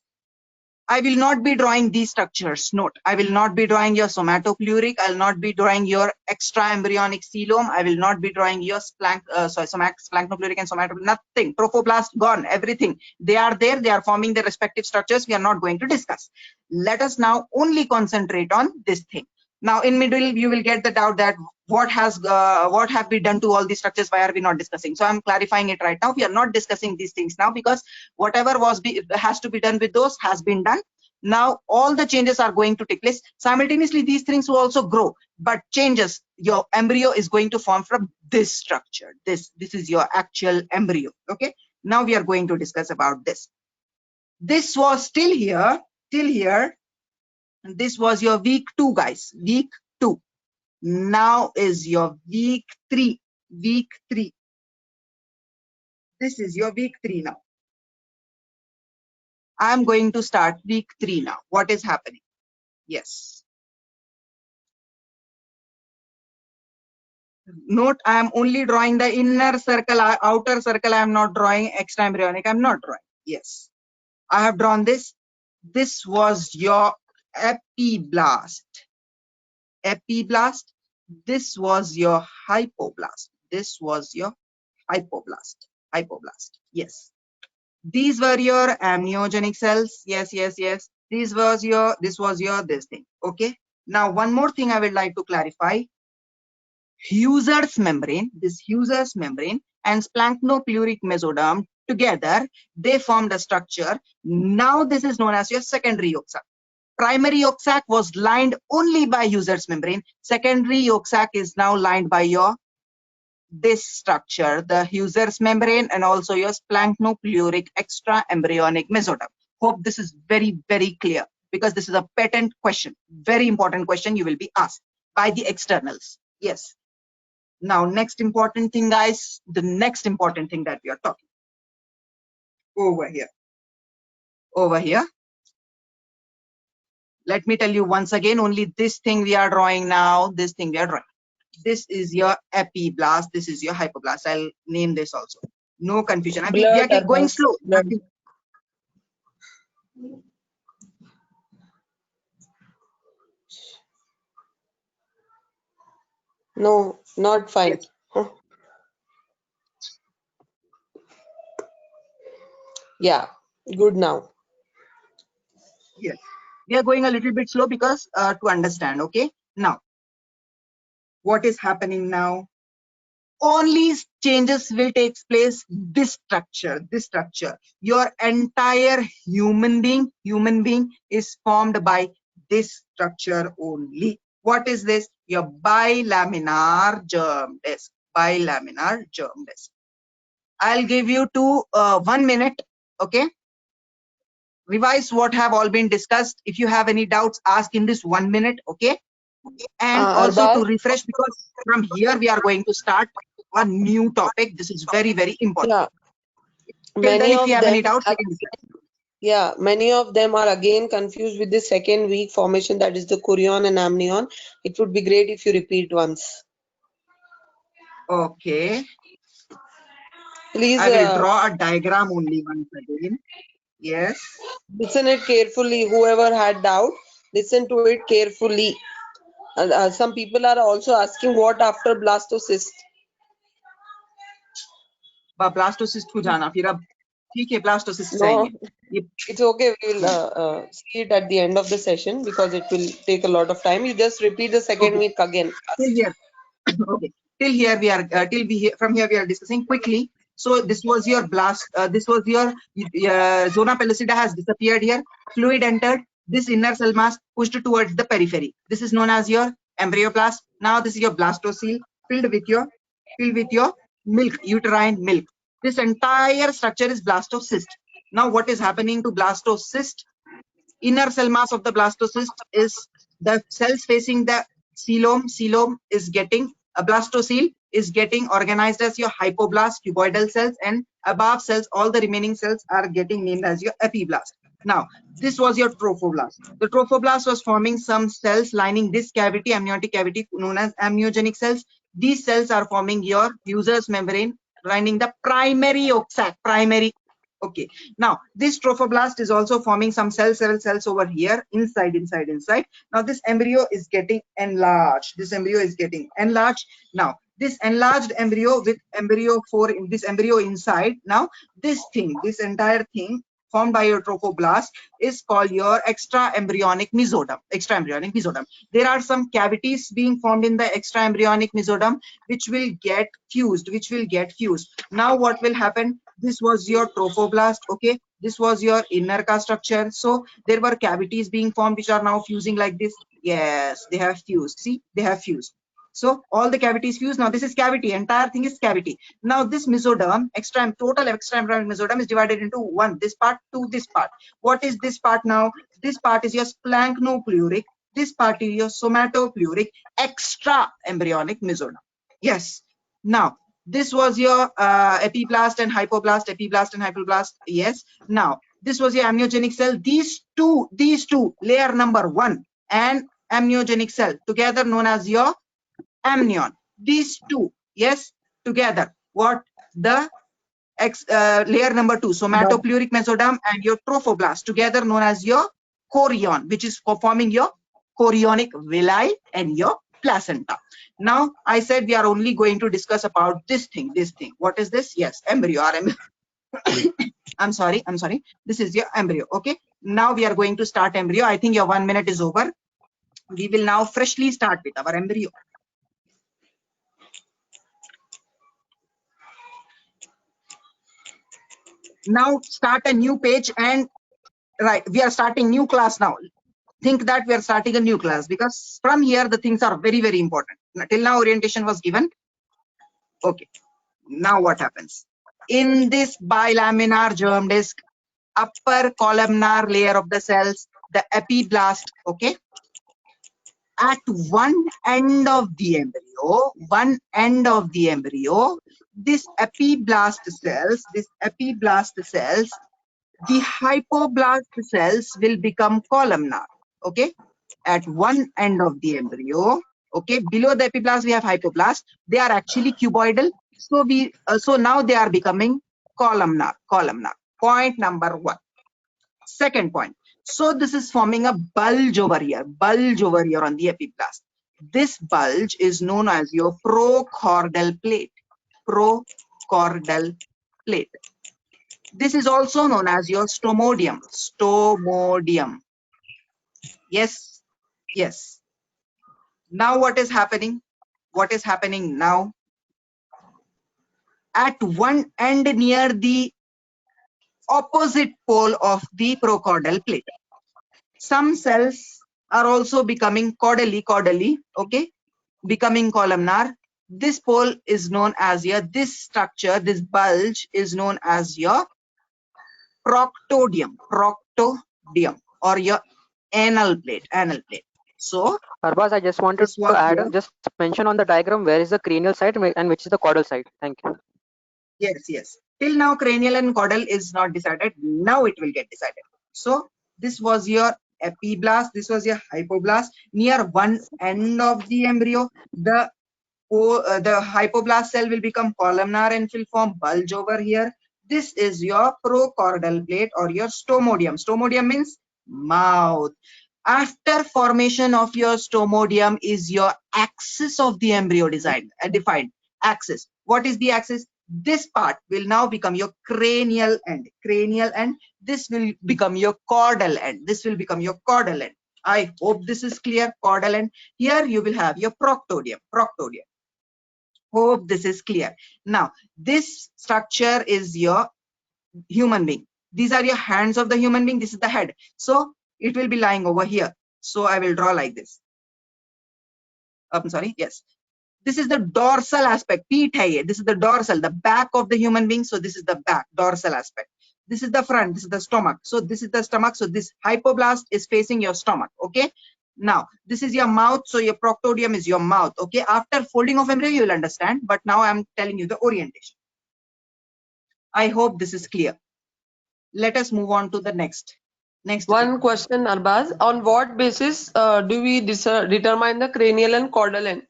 I will not be drawing these structures. Note, I will not be drawing your somatopluric. I will not be drawing your extraembryonic coelom. I will not be drawing your splanchnopluric and somatopluric. Nothing. Trophoblast gone. Everything. They are there. They are forming their respective structures. We are not going to discuss. Let us now only concentrate on this thing. Now in middle, you will get the doubt that what have we done to all these structures? Why are we not discussing? So I'm clarifying it right now. We are not discussing these things now because whatever has to be done with those has been done. Now all the changes are going to take place. Simultaneously, these things will also grow, but changes, your embryo is going to form from this structure. This is your actual embryo. Okay. Now we are going to discuss about this. This was till here. This was your week 2, guys. Week 2. Now is your week 3. Week 3. This is your week 3 now. I'm going to start week 3 now. What is happening? Yes. Note, I am only drawing the inner circle, outer circle. I am not drawing extra embryonic. I'm not drawing. Yes. I have drawn this. This was your epiblast. Epiblast. This was your hypoblast. This was your hypoblast. Hypoblast. Yes. These were your amniogenic cells. Yes. This was your this thing. Okay. Now one more thing I would like to clarify. Husser's membrane, this Husser's membrane and splanchnopleuric mesoderm together, they formed a structure. Now this is known as your secondary yolk sac. Primary yolk sac was lined only by Husser's membrane. Secondary yolk sac is now lined by your this structure, the Husser's membrane and also your splanchnopleuric extra embryonic mesoderm. Hope this is very, very clear because this is a patent question. Very important question you will be asked by the externals. Yes. Now, next important thing, guys, the next important thing that we are talking over here. Over here. Let me tell you once again, only this thing we are drawing now, this thing we are drawing. This is your epiblast, this is your hypoblast. I'll name this also. No confusion. We are going slow. No, not fine. Yes. Huh. Yeah, good now. Yes. We are going a little bit slow because to understand. Okay. Now, what is happening now? Only changes will take place. This structure, your entire human being is formed by this structure only. What is this? Your bilaminar germ disc. Bilaminar germ disc. I'll give you 1 minute. Okay. Revise what have all been discussed. If you have any doubts, ask in this 1 minute. Okay. And also Arbaz? to refresh, because from here we are going to start a new topic. This is very, very important. Yeah. Till then, Many if of you have any them doubts, are, we can discuss. yeah, many of them are again confused with the second week formation, that is the chorion and amnion. It would be great if you repeat once. Okay. Please I will draw a diagram only once again. Yes. listen it carefully. Whoever had doubt, listen to it carefully. Some people are also asking what after blastocyst. Blastocyst को जाना फिर अब ठीक है blastocyst No, चाहिए. it's okay. We will see it at the end of the session because it will take a lot of time. You just repeat the second Okay. week again. Till here. Okay. Till here we are. From here we are discussing quickly. So this was your blast. This was your zona pellucida has disappeared here. Fluid entered. This inner cell mass pushed towards the periphery. This is known as your embryoblast. Now this is your blastocele filled with your milk, uterine milk. This entire structure is blastocyst. Now what is happening to blastocyst? Inner cell mass of the blastocyst is the cells facing the coelom. Coelom is getting a blastocele is getting organized as your hypoblast, cuboidal cells, and above cells, all the remaining cells are getting named as your epiblast. Now, this was your trophoblast. The trophoblast was forming some cells lining this cavity, amniotic cavity, known as amniogenic cells. These cells are forming your Husser's membrane, lining the primary yolk sac. Primary. Okay. Now, this trophoblast is also forming some cells over here, inside. Now, this embryo is getting enlarged. Now, this enlarged embryo with embryo 4 in this embryo inside. Now, this entire thing formed by your trophoblast is called your extraembryonic mesoderm. Extraembryonic mesoderm. There are some cavities being formed in the extraembryonic mesoderm which will get fused. Now what will happen? This was your trophoblast. Okay, this was your inner cast structure. So there were cavities being formed which are now fusing like this. Yes, they have fused. See, they have fused. So all the cavities fused. Now this is cavity. Entire thing is cavity. Now this mesoderm, total extraembryonic mesoderm is divided into one, this part to this part. What is this part now? This part is your splanchnopluric. This part is your somatopleuric extraembryonic mesoderm. Yes. Now this was your epiblast and hypoblast. Yes. Now this was your amniogenic cell. These two, layer number 1 and amniogenic cell, together known as your amnion. These two, yes, together. What? The layer number 2, somatopleuric mesoderm, and your trophoblast, together known as your chorion, which is forming your chorionic villi and your placenta. Now I said we are only going to discuss about this thing. What is this? Yes, embryo. I'm sorry. This is your embryo. Okay. Now we are going to start embryo. I think your 1 minute is over. We will now freshly start with our embryo. Now start a new page, and right, we are starting new class now. Think that we are starting a new class, because from here the things are very, very important. Till now orientation was given. Okay, now what happens? In this bilaminar germ disc, upper columnar layer of the cells, the epiblast, okay, at one end of the embryo, this epiblast cells, the hypoblast cells will become columnar. Okay, at one end of the embryo. Okay, below the epiblast we have hypoblast. They are actually cuboidal. So now they are becoming columnar. Point number 1. Second point. So this is forming a bulge over here on the epiblast. This bulge is known as your prochordal plate. This is also known as your stomodium. Yes. Now what is happening? Now? At one end near the opposite pole of the prochordal plate, some cells are also becoming caudally, okay, becoming columnar. This pole is known as this structure, this bulge is known as your proctodium, or your anal plate. So Arbaz, I just wanted to add, just mention on the diagram where is the cranial side and which is the caudal side. Thank you. Yes. Till now cranial and caudal is not decided. Now it will get decided. So this was your epiblast, this was your hypoblast. Near one end of the embryo, the hypoblast cell will become columnar and will form bulge over here. This is your prochordal plate or your stomodium. Stomodium means mouth. After formation of your stomodium is your axis of the embryo defined. Axis. What is the axis? This part will now become your cranial end. This will become your caudal end. I hope this is clear. Caudal end. Here you will have your proctodium. Hope this is clear. Now this structure is your human being. These are your hands of the human being. This is the head. So it will be lying over here. So I will draw like this. I'm sorry. Yes. This is the dorsal aspect. This is the dorsal, the back of the human being. So this is the back, dorsal aspect. This is the front. This is the stomach. So this is the stomach. So this hypoblast is facing your stomach. Okay. Now this is your mouth. So your proctodium is your mouth. Okay. After folding of embryo, you will understand. But now I'm telling you the orientation. I hope this is clear. Let us move on to the next. One question, Arbaz. On what basis do we determine the cranial and caudal end?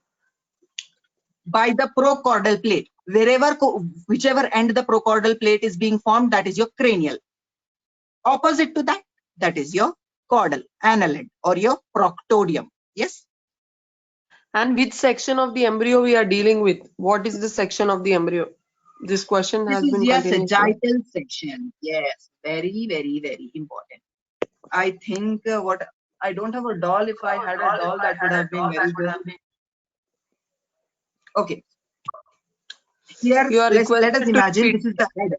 By the prochordal plate. Whichever end the prochordal plate is being formed, that is your cranial. Opposite to that, that is your caudal, anal end or your proctodium. Yes. And which section of the embryo we are dealing with? What is the section of the embryo? This question has been continuous. Sagittal section. Yes, Very, very, very important. I think I don't have a doll. If I had a doll, that would have been very good. Okay. Here, You are let us requested to imagine repeat. this is the head.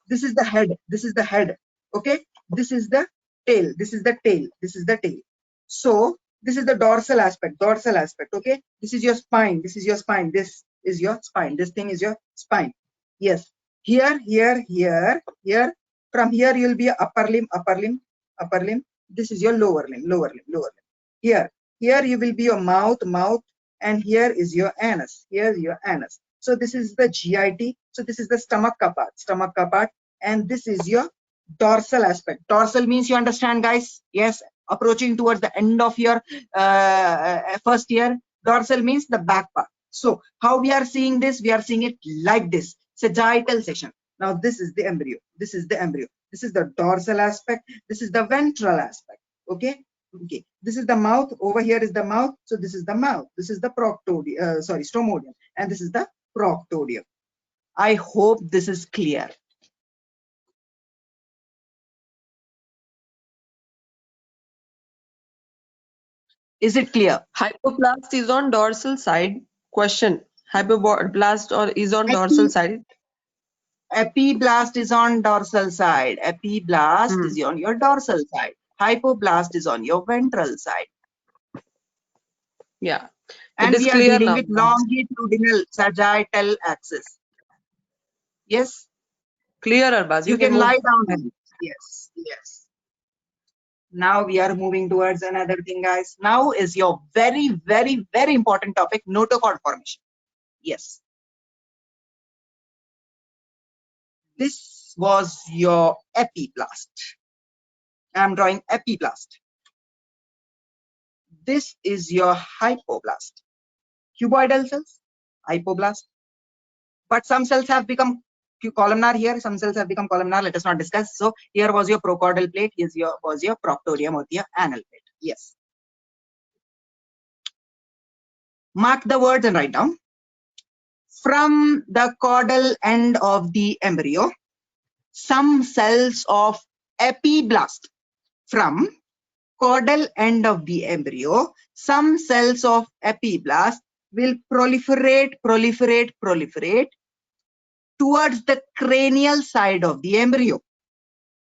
This is the head. This is the head. Okay. This is the tail. This is the tail. This is the tail. So this is the dorsal aspect. Dorsal aspect. Okay. This is your spine. This is your spine. This is your spine. This thing is your spine. Yes. Here, here, here, here. From here you will be upper limb, upper limb, upper limb. This is your lower limb, lower limb, lower limb. Here, here you will be your mouth, mouth, and here is your anus. Here is your anus. So this is the GIT. So this is the stomach part, and this is your dorsal aspect. Dorsal means you understand, guys? Yes, approaching towards the end of your first year. Dorsal means the back part. So how we are seeing this? We are seeing it like this. Sagittal section. Now this is the embryo. This is the embryo. This is the dorsal aspect. This is the ventral aspect. Okay. Okay. This is the mouth. Over here is the mouth. So this is the mouth. This is the stomodium, and this is the proctodium. I hope this is clear. Is it clear? Hypoblast is on dorsal side. Question. Hypoblast or is on dorsal side? Epiblast is on dorsal side. Epiblast is on your dorsal side. Hypoblast is on your ventral side. Yeah. And It is we are clear dealing now. with longitudinal sagittal axis. Yes? Clear, Arbaz. You You can can lie move. down on it. Yes, yes. Now we are moving towards another thing, guys. Now is your very, very, very important topic, notochord formation. Yes. This was your epiblast. I'm drawing epiblast. This is your hypoblast. Cuboidal cells, hypoblast. But some cells have become columnar here, some cells have become columnar. Let us not discuss. So here was your procaudal plate, here was your proctorium or your anal plate. Yes. Mark the words and write down. From the caudal end of the embryo, some cells of epiblast. From caudal end of the embryo, some cells of epiblast will proliferate towards the cranial side of the embryo.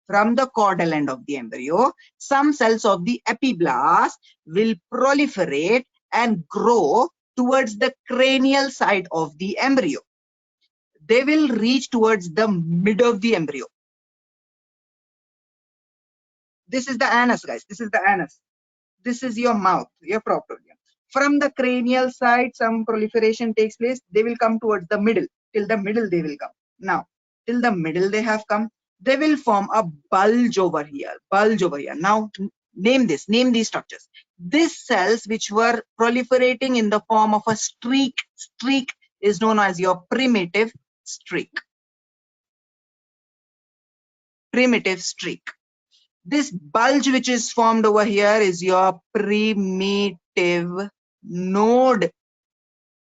From the caudal end of the embryo, some cells of the epiblast will proliferate and grow towards the cranial side of the embryo. They will reach towards the mid of the embryo. This is the anus, guys. This is the anus. This is your mouth, your proctorium. From the cranial side, some proliferation takes place. They will come towards the middle. Till the middle, they will come. Now, till the middle, they have come. They will form a bulge over here. Bulge over here. Now, name this. Name these structures. These cells, which were proliferating in the form of a streak, is known as your primitive streak. Primitive streak. This bulge which is formed over here is your primitive node.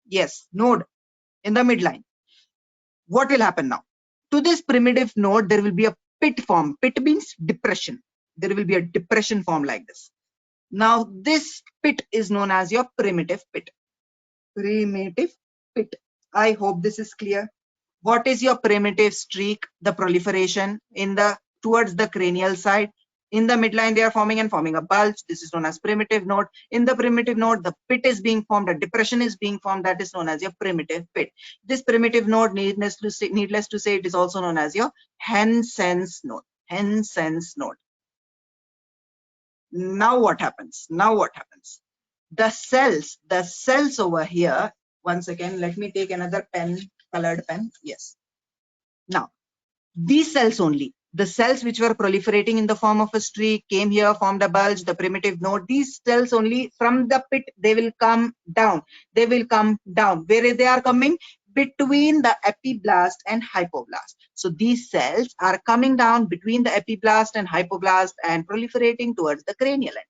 Yes, node in the midline. What will happen now? To this primitive node, there will be a pit form. Pit means depression. There will be a depression form like this. Now, this pit is known as your primitive pit. Primitive pit. I hope this is clear. What is your primitive streak? The proliferation in the towards the cranial side. In the midline, they are forming a bulge. This is known as primitive node. In the primitive node, the pit is being formed, a depression is being formed. That is known as your primitive pit. This primitive node, needless to say, it is also known as your Hensen's node. Hensen's node. Now what happens? The cells over here. Once again, let me take another pen, colored pen. Yes. Now, these cells only, the cells which were proliferating in the form of a streak came here, formed a bulge, the primitive node. These cells only from the pit, they will come down. They will come down. Where they are coming? Between the epiblast and hypoblast. So these cells are coming down between the epiblast and hypoblast and proliferating towards the cranial end.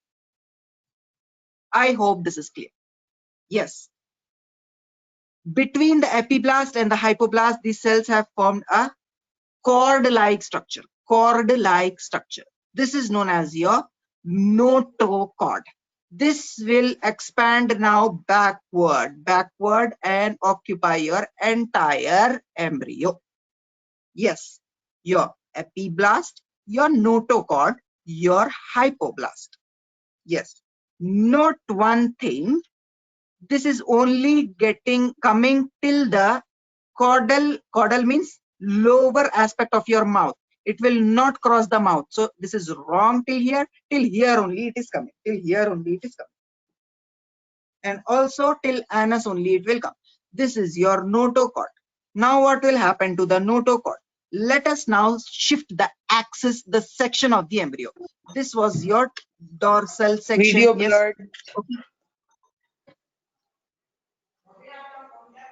I hope this is clear. Yes. Between the epiblast and the hypoblast, these cells have formed a cord-like structure. cord-like structure. This is known as your notochord. This will expand now backward and occupy your entire embryo. Yes, your epiblast, your notochord, your hypoblast. Yes, note one thing. This is only coming till the caudal means lower aspect of your mouth. It will not cross the mouth. So this is wrong till here only it is coming. Till here only it is coming. And also till anus only it will come. This is your notochord. Now what will happen to the notochord? Let us now shift the axis, the section of the embryo. This was your dorsal section. Video Yes. blurred. Okay.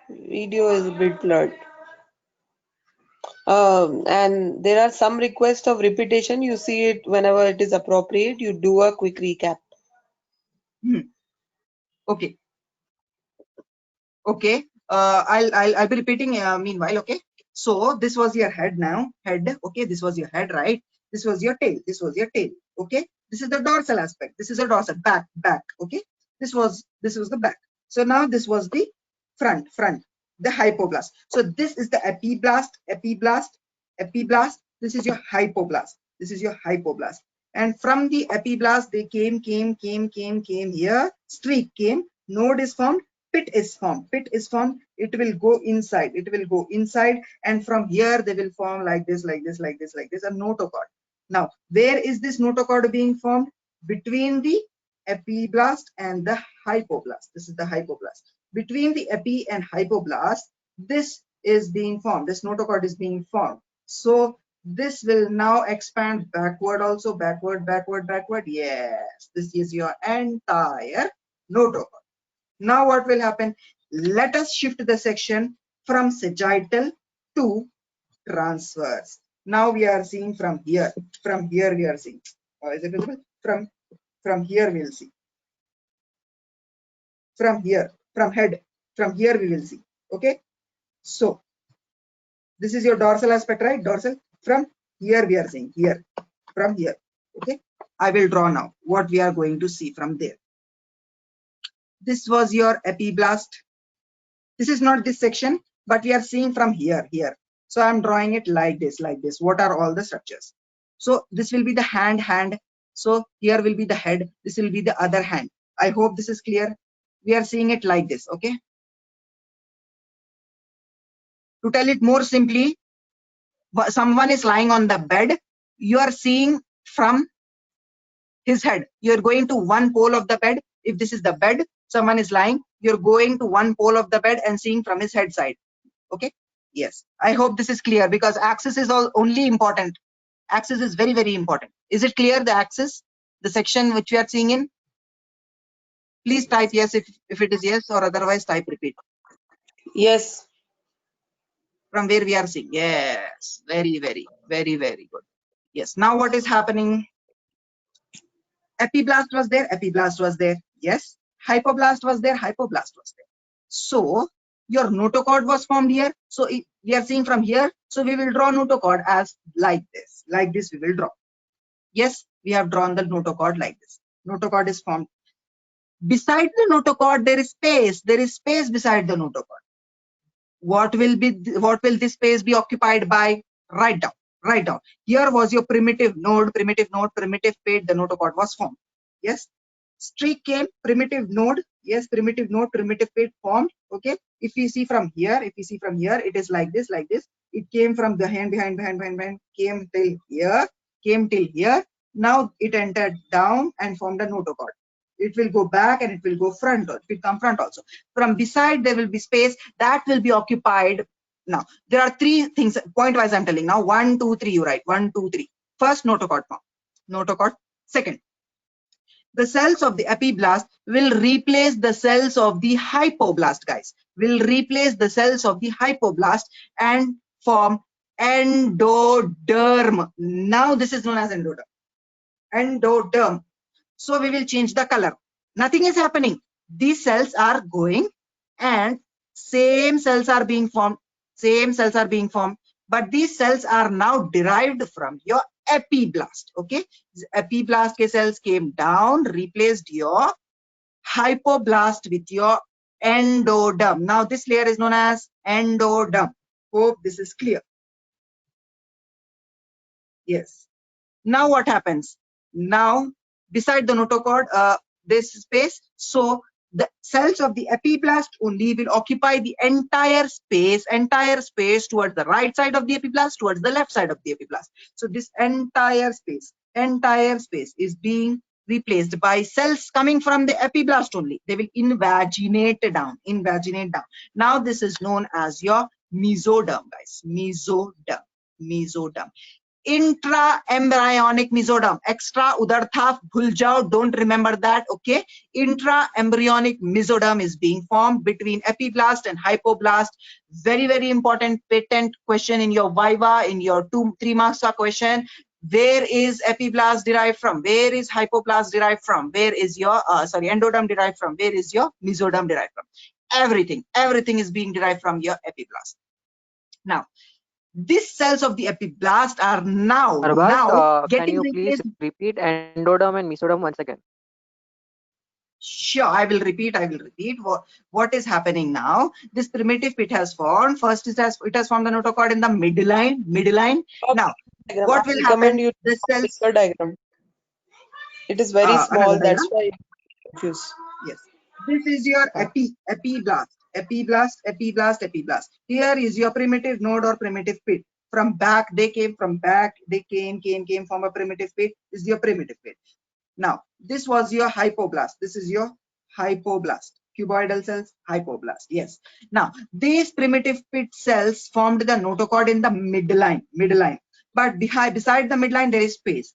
Video is a bit blurred. And there are some requests of repetition. You see it whenever it is appropriate. You do a quick recap. Okay. Okay. I'll be repeating meanwhile. Okay. So this was your head now. Head. Okay. This was your head, right? This was your tail. This was your tail. Okay. This is the dorsal aspect. This is a dorsal back. Okay. This was the back. So now this was the front, the hypoblast. So this is the epiblast. This is your hypoblast. And from the epiblast, they came here. Streak came. Node is formed. Pit is formed. It will go inside. And from here they will form like this, a notochord. Now, where is this notochord being formed? Between the epiblast and the hypoblast. This is the hypoblast. Between the epi and hypoblast, this is being formed. This notochord is being formed. So this will now expand backward also, backward. Yes, this is your entire notochord. Now what will happen? Let us shift the section from sagittal to transverse. Now we are seeing from here. From here we are seeing. Is it visible? From here we will see. From here, from head. From here we will see. Okay. So this is your dorsal aspect, right? Dorsal. From here we are seeing. Here. From here. Okay. I will draw now what we are going to see from there. This was your epiblast. This is not this section, but we are seeing from here. So I'm drawing it like this. What are all the structures? So this will be the hand. So here will be the head. This will be the other hand. I hope this is clear. We are seeing it like this. Okay. To tell it more simply, someone is lying on the bed. You are seeing from his head. You're going to one pole of the bed. If this is the bed, someone is lying, you're going to one pole of the bed and seeing from his head side. Okay. Yes. I hope this is clear, because axis is only important. Axis is very, very important. Is it clear, the axis, the section which we are seeing in? Please type yes if it is yes, or otherwise type repeat. Yes. From where we are seeing. Yes. Very, very, very, very good. Yes. Now what is happening? Epiblast was there. Yes. Hypoblast was there. So your notochord was formed here. So we are seeing from here. So we will draw notochord as like this. Like this we will draw. Yes, we have drawn the notochord like this. Notochord is formed. Beside the notochord, there is space. There is space beside the notochord. What will this space be occupied by? Write down. Here was your primitive node, primitive pit. The notochord was formed. Yes. Streak came, primitive node. Yes, primitive node, primitive pit formed. Okay. If we see from here, it is like this. It came from behind, came till here. Now it entered down and formed a notochord. It will go back and it will go front. It will come front also. From beside there will be space that will be occupied. Now there are three things. Point wise I'm telling now. 1, 2, 3. You write 1, 2, 3. First, notochord form. Notochord. Second, the cells of the epiblast will replace the cells of the hypoblast, guys. Will replace the cells of the hypoblast and form endoderm. Now this is known as endoderm. Endoderm. So we will change the color. Nothing is happening. These cells are going and same cells are being formed. but these cells are now derived from your epiblast. Okay, the epiblast ke cells came down, replaced your hypoblast with your endoderm. Now this layer is known as endoderm. Hope this is clear. Yes. Now what happens? Now beside the notochord, this space, so the cells of the epiblast only will occupy the entire space towards the right side of the epiblast, towards the left side of the epiblast. So this entire space is being replaced by cells coming from the epiblast only. They will invaginate down. Now this is known as your mesoderm, guys. Mesoderm. Intra-embryonic mesoderm. Extra udar tha, bhul jao, don't remember that. Okay, intra-embryonic mesoderm is being formed between epiblast and hypoblast. Very important patent question in your viva, in your 2-3 marks question. Where is epiblast derived from? Where is hypoblast derived from? Where is your endoderm derived from? Where is your mesoderm derived from? Everything is being derived from your epiblast. Now these cells of the epiblast are now Can getting you replaced. please repeat endoderm and mesoderm once again? Sure, I will repeat. What is happening now? This primitive pit has formed. First, it has formed the notochord in the midline. Now, what will happen? You The cells. figure diagram. It is very Another small. diagram? That's why I'm confused. Yes. This is your epiblast. Here is your primitive node or primitive pit. From back, they came from back. They came from a primitive pit. This is your primitive pit. Now, this was your hypoblast. This is your hypoblast. Cuboidal cells, hypoblast. Yes. Now, these primitive pit cells formed the notochord in the midline. But beside the midline, there is space.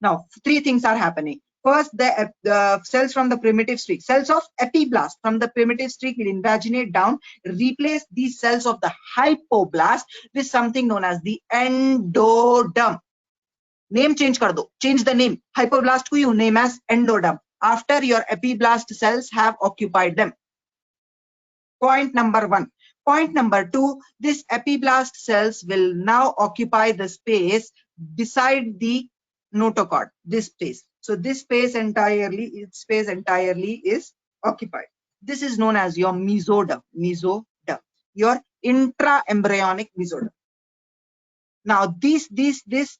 Now, 3 things are happening. First, the cells from the primitive streak, cells of epiblast from the primitive streak will invaginate down, replace these cells of the hypoblast with something known as the endoderm. Name change kar do. Change the name. Hypoblast ko you name as endoderm after your epiblast cells have occupied them. Point number 1. Point number 2, this epiblast cells will now occupy the space beside the notochord, this space. So this space entirely is occupied. This is known as your mesoderm, your intraembryonic mesoderm. Now this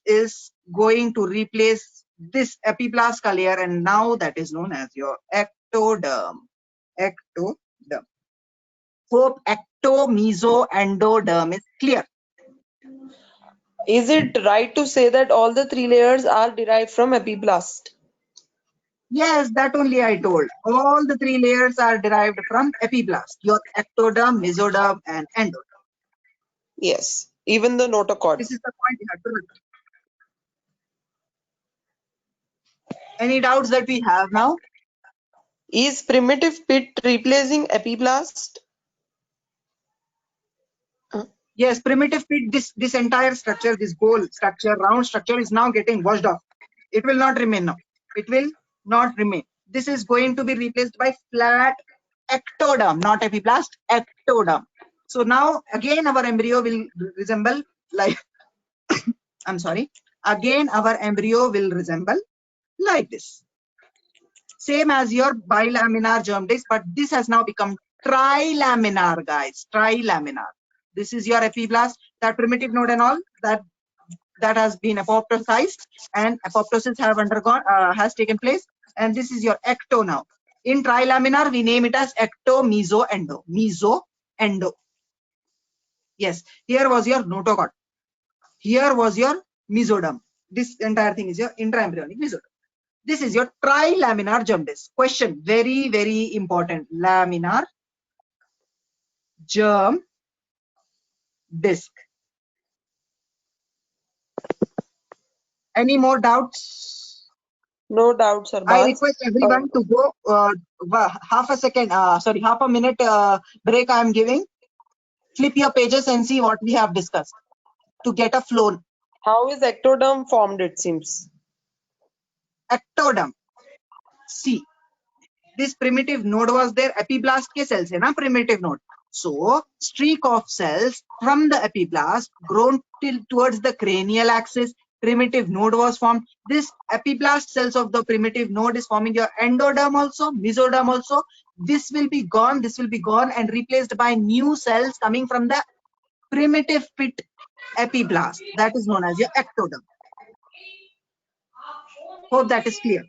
is going to replace this epiblast layer, and now that is known as your ectoderm. Hope ecto, meso, endoderm is clear. Is it right to say that all the 3 layers are derived from epiblast? Yes, that only I told. All the 3 layers are derived from epiblast. Your ectoderm, mesoderm, and endoderm. Yes, even the notochord. This is the point you have to remember. Any doubts that we have now? Is primitive pit replacing epiblast? Yes, primitive pit, this entire structure, this goal structure, round structure is now getting washed off. It will not remain now. It will not remain. This is going to be replaced by flat ectoderm, not epiblast, ectoderm. So now again our embryo will resemble like I'm sorry. Again our embryo will resemble like this. Same as your bilaminar germ disc, but this has now become trilaminar, guys. Trilaminar. This is your epiblast. That primitive node and all that has been apoptosized, and apoptosis has taken place. And this is your ecto now. In trilaminar, we name it as ecto, meso, endo. Meso, endo. Yes. Here was your notochord. Here was your mesoderm. This entire thing is your intraembryonic mesoderm. This is your trilaminar germ disc. Question, very important. Laminar germ disc. Any more doubts? No doubts, Arbaz. I request everyone to go half a minute break I am giving. Flip your pages and see what we have discussed to get a flow. How is ectoderm formed, it seems? Ectoderm. See, this primitive node was there. Epiblast ke cells hai na, primitive node. So streak of cells from the epiblast grown towards the cranial axis, primitive node was formed. This epiblast cells of the primitive node is forming your endoderm also, mesoderm also. This will be gone, and replaced by new cells coming from the primitive pit epiblast, that is known as your ectoderm. Hope that is clear.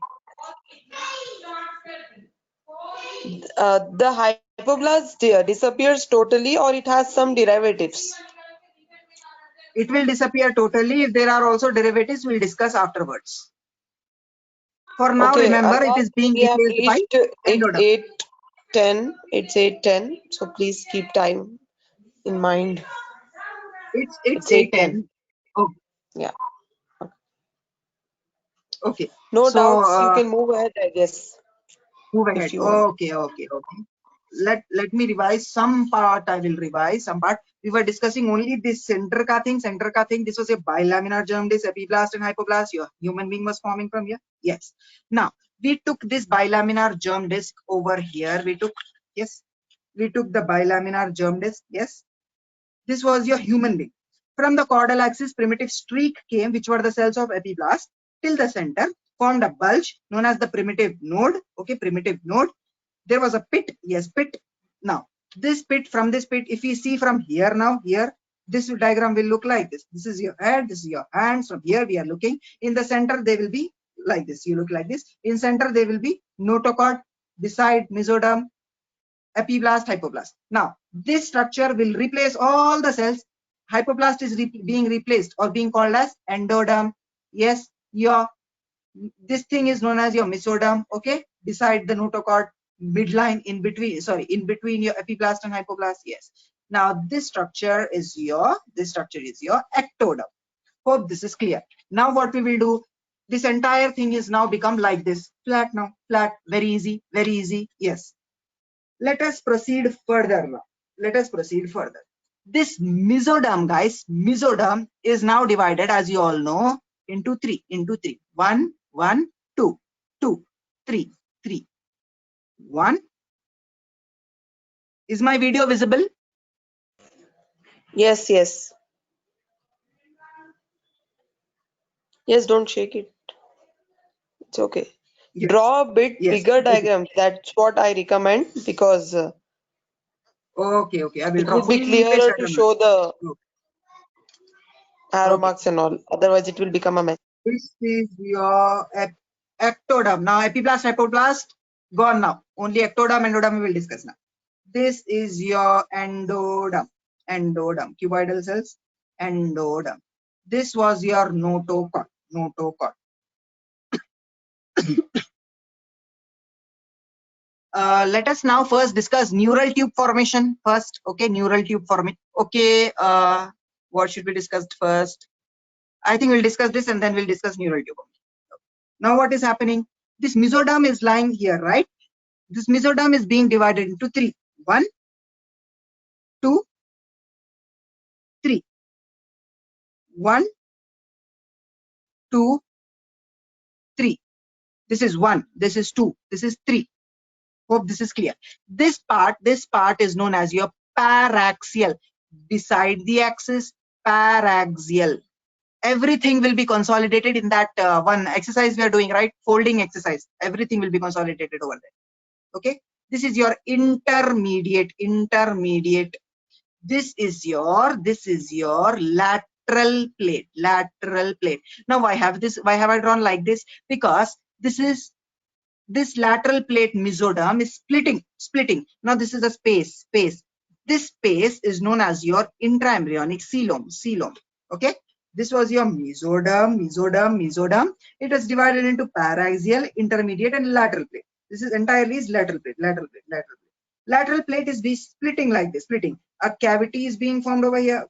The hypoblast disappears totally, or it has some derivatives? It will disappear totally. If there are also derivatives, we'll discuss afterwards. For now, Okay, remember, it Anurag, is being we have replaced by reached endoderm. 8:10. It's 8:10. So please keep time in mind. It's It's 8:10. 8:10. Oh, Yeah. okay. No So doubts. You can move ahead, I guess, move if ahead. you want. Okay. Let me revise some part. I will revise some part. We were discussing only this center ka thing. This was a bilaminar germ disc, epiblast and hypoblast. Your human being was forming from here. Yes. Now we took this bilaminar germ disc over here. We took the bilaminar germ disc. Yes. This was your human being. From the caudal axis, primitive streak came, which were the cells of epiblast, till the center, formed a bulge known as the primitive node. Okay, primitive node. There was a pit. Yes, pit. Now, this pit, from this pit, if we see from here now, here, this diagram will look like this. This is your head, this is your hands. From here, we are looking. In the center, they will be like this. You look like this. In center, they will be notochord, beside mesoderm, epiblast, hypoblast. Now, this structure will replace all the cells. Hypoblast is being replaced or being called as endoderm. Yes, this thing is known as your mesoderm. Okay, beside the notochord, midline, in between your epiblast and hypoblast. Yes. Now, this structure is your ectoderm. Hope this is clear. Now, what we will do? This entire thing is now become like this, flat now, flat, very easy, very easy. Yes. Let us proceed further now. This mesoderm, guys, mesoderm is now divided, as you all know, into three. 1, 1, 2, 2, 3, 3, 1. Is my video visible? Yes, yes. Yes, don't shake it. It's okay. Yes. Draw a bit Yes. bigger diagrams. That's what I recommend, because Okay. I will it draw would be full-page clearer to diagram. show the arrow Okay. marks and all. Otherwise, it will become a mess. This is your ectoderm. Now, epiblast, hypoblast, gone now. Only ectoderm, endoderm we will discuss now. This is your endoderm. Cuboidal cells, endoderm. This was your notochord. Let us now first discuss neural tube formation first. Okay, neural tube formation. Okay, what should we discuss first? I think we'll discuss this and then we'll discuss neural tube. Now, what is happening? This mesoderm is lying here, right? This mesoderm is being divided into three. 1, 2, 3. 1, 2, 3. This is 1. This is 2. This is 3. Hope this is clear. This part is known as your paraxial. Beside the axis, paraxial. Everything will be consolidated in that one exercise we are doing, right? Folding exercise. Everything will be consolidated over there. Okay. This is your intermediate. This is your lateral plate. Now, why have I drawn like this? Because this lateral plate mesoderm is splitting. Now, this is a space. This space is known as your intraembryonic coelom. Okay. This was your mesoderm. It is divided into paraxial, intermediate, and lateral plate. This is entirely lateral plate. Lateral plate is splitting like this. A cavity is being formed over here.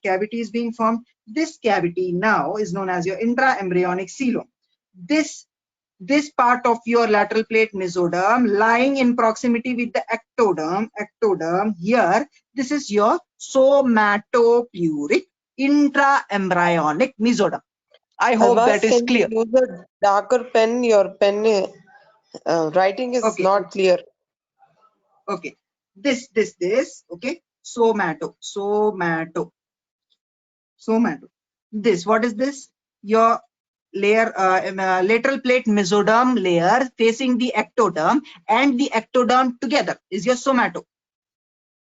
This cavity now is known as your intraembryonic coelom. This part of your lateral plate mesoderm lying in proximity with the ectoderm here, this is your somatopuric intraembryonic mesoderm. I hope Alvas, that is can you clear. use a darker pen? Your pen writing is Okay. not clear. Okay. This. Okay. Somato. This, what is this? Your layer, lateral plate mesoderm layer facing the ectoderm, and the ectoderm together is your somato.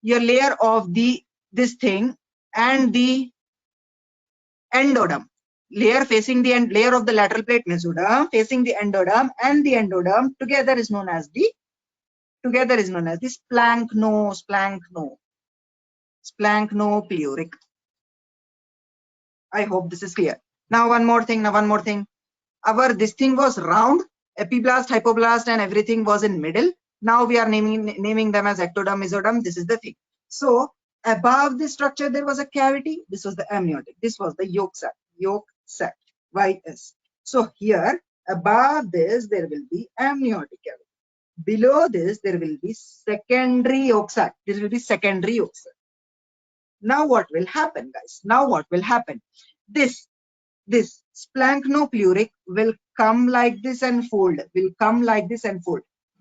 Your layer of this thing and the endoderm, layer facing the end, layer of the lateral plate mesoderm facing the endoderm, and the endoderm together is known as the splanchnopleuric. I hope this is clear. Now one more thing. Our this thing was round, epiblast, hypoblast, and everything was in middle. Now we are naming them as ectoderm, mesoderm. This is the thing. So above this structure there was a cavity. This was the amniotic. This was the yolk sac. YS. So here above this there will be amniotic cavity. Below this there will be secondary yolk sac. This will be secondary yolk sac. Now what will happen, guys? This splanchnopleuric will come like this and fold.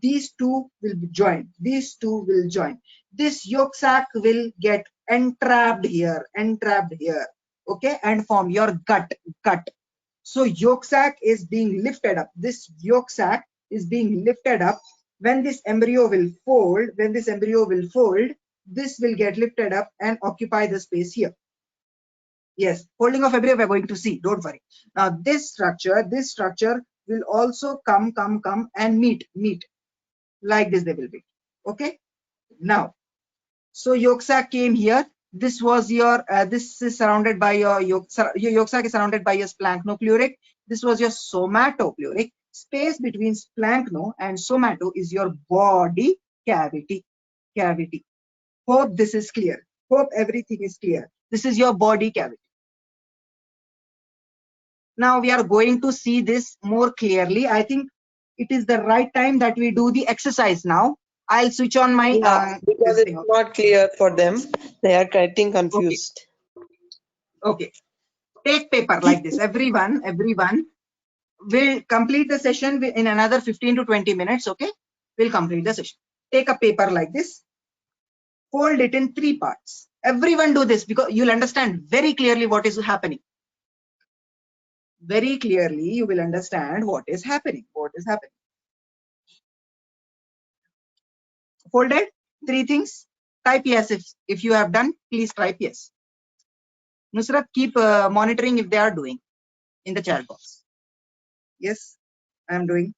These two will join. This yolk sac will get entrapped here. Okay, and form your gut. So yolk sac is being lifted up. This yolk sac is being lifted up. When this embryo will fold, this will get lifted up and occupy the space here. Yes, folding of embryo we are going to see, don't worry. Now this structure will also come and meet like this they will be. Okay, now so yolk sac came here. This was your this is surrounded by your yolk sac is surrounded by your splanchnopleuric. This was your somatopleuric. Space between splanchno and somato is your body cavity. Hope this is clear. Hope everything is clear. This is your body cavity. Now we are going to see this more clearly. I think it is the right time that we do the exercise now. I'll switch on my because it's not clear for them. They are getting confused. Okay. Take paper like this. Everyone will complete the session in another 15 to 20 minutes. Okay, we'll complete the session. Take a paper like this. Fold it in 3 parts. Everyone do this because you'll understand very clearly what is happening. Very clearly you will understand what is happening. Folded 3 things. Type yes if you have done. Please type yes. Nusrat, keep monitoring if they are doing in the chat box. Yes, I am doing.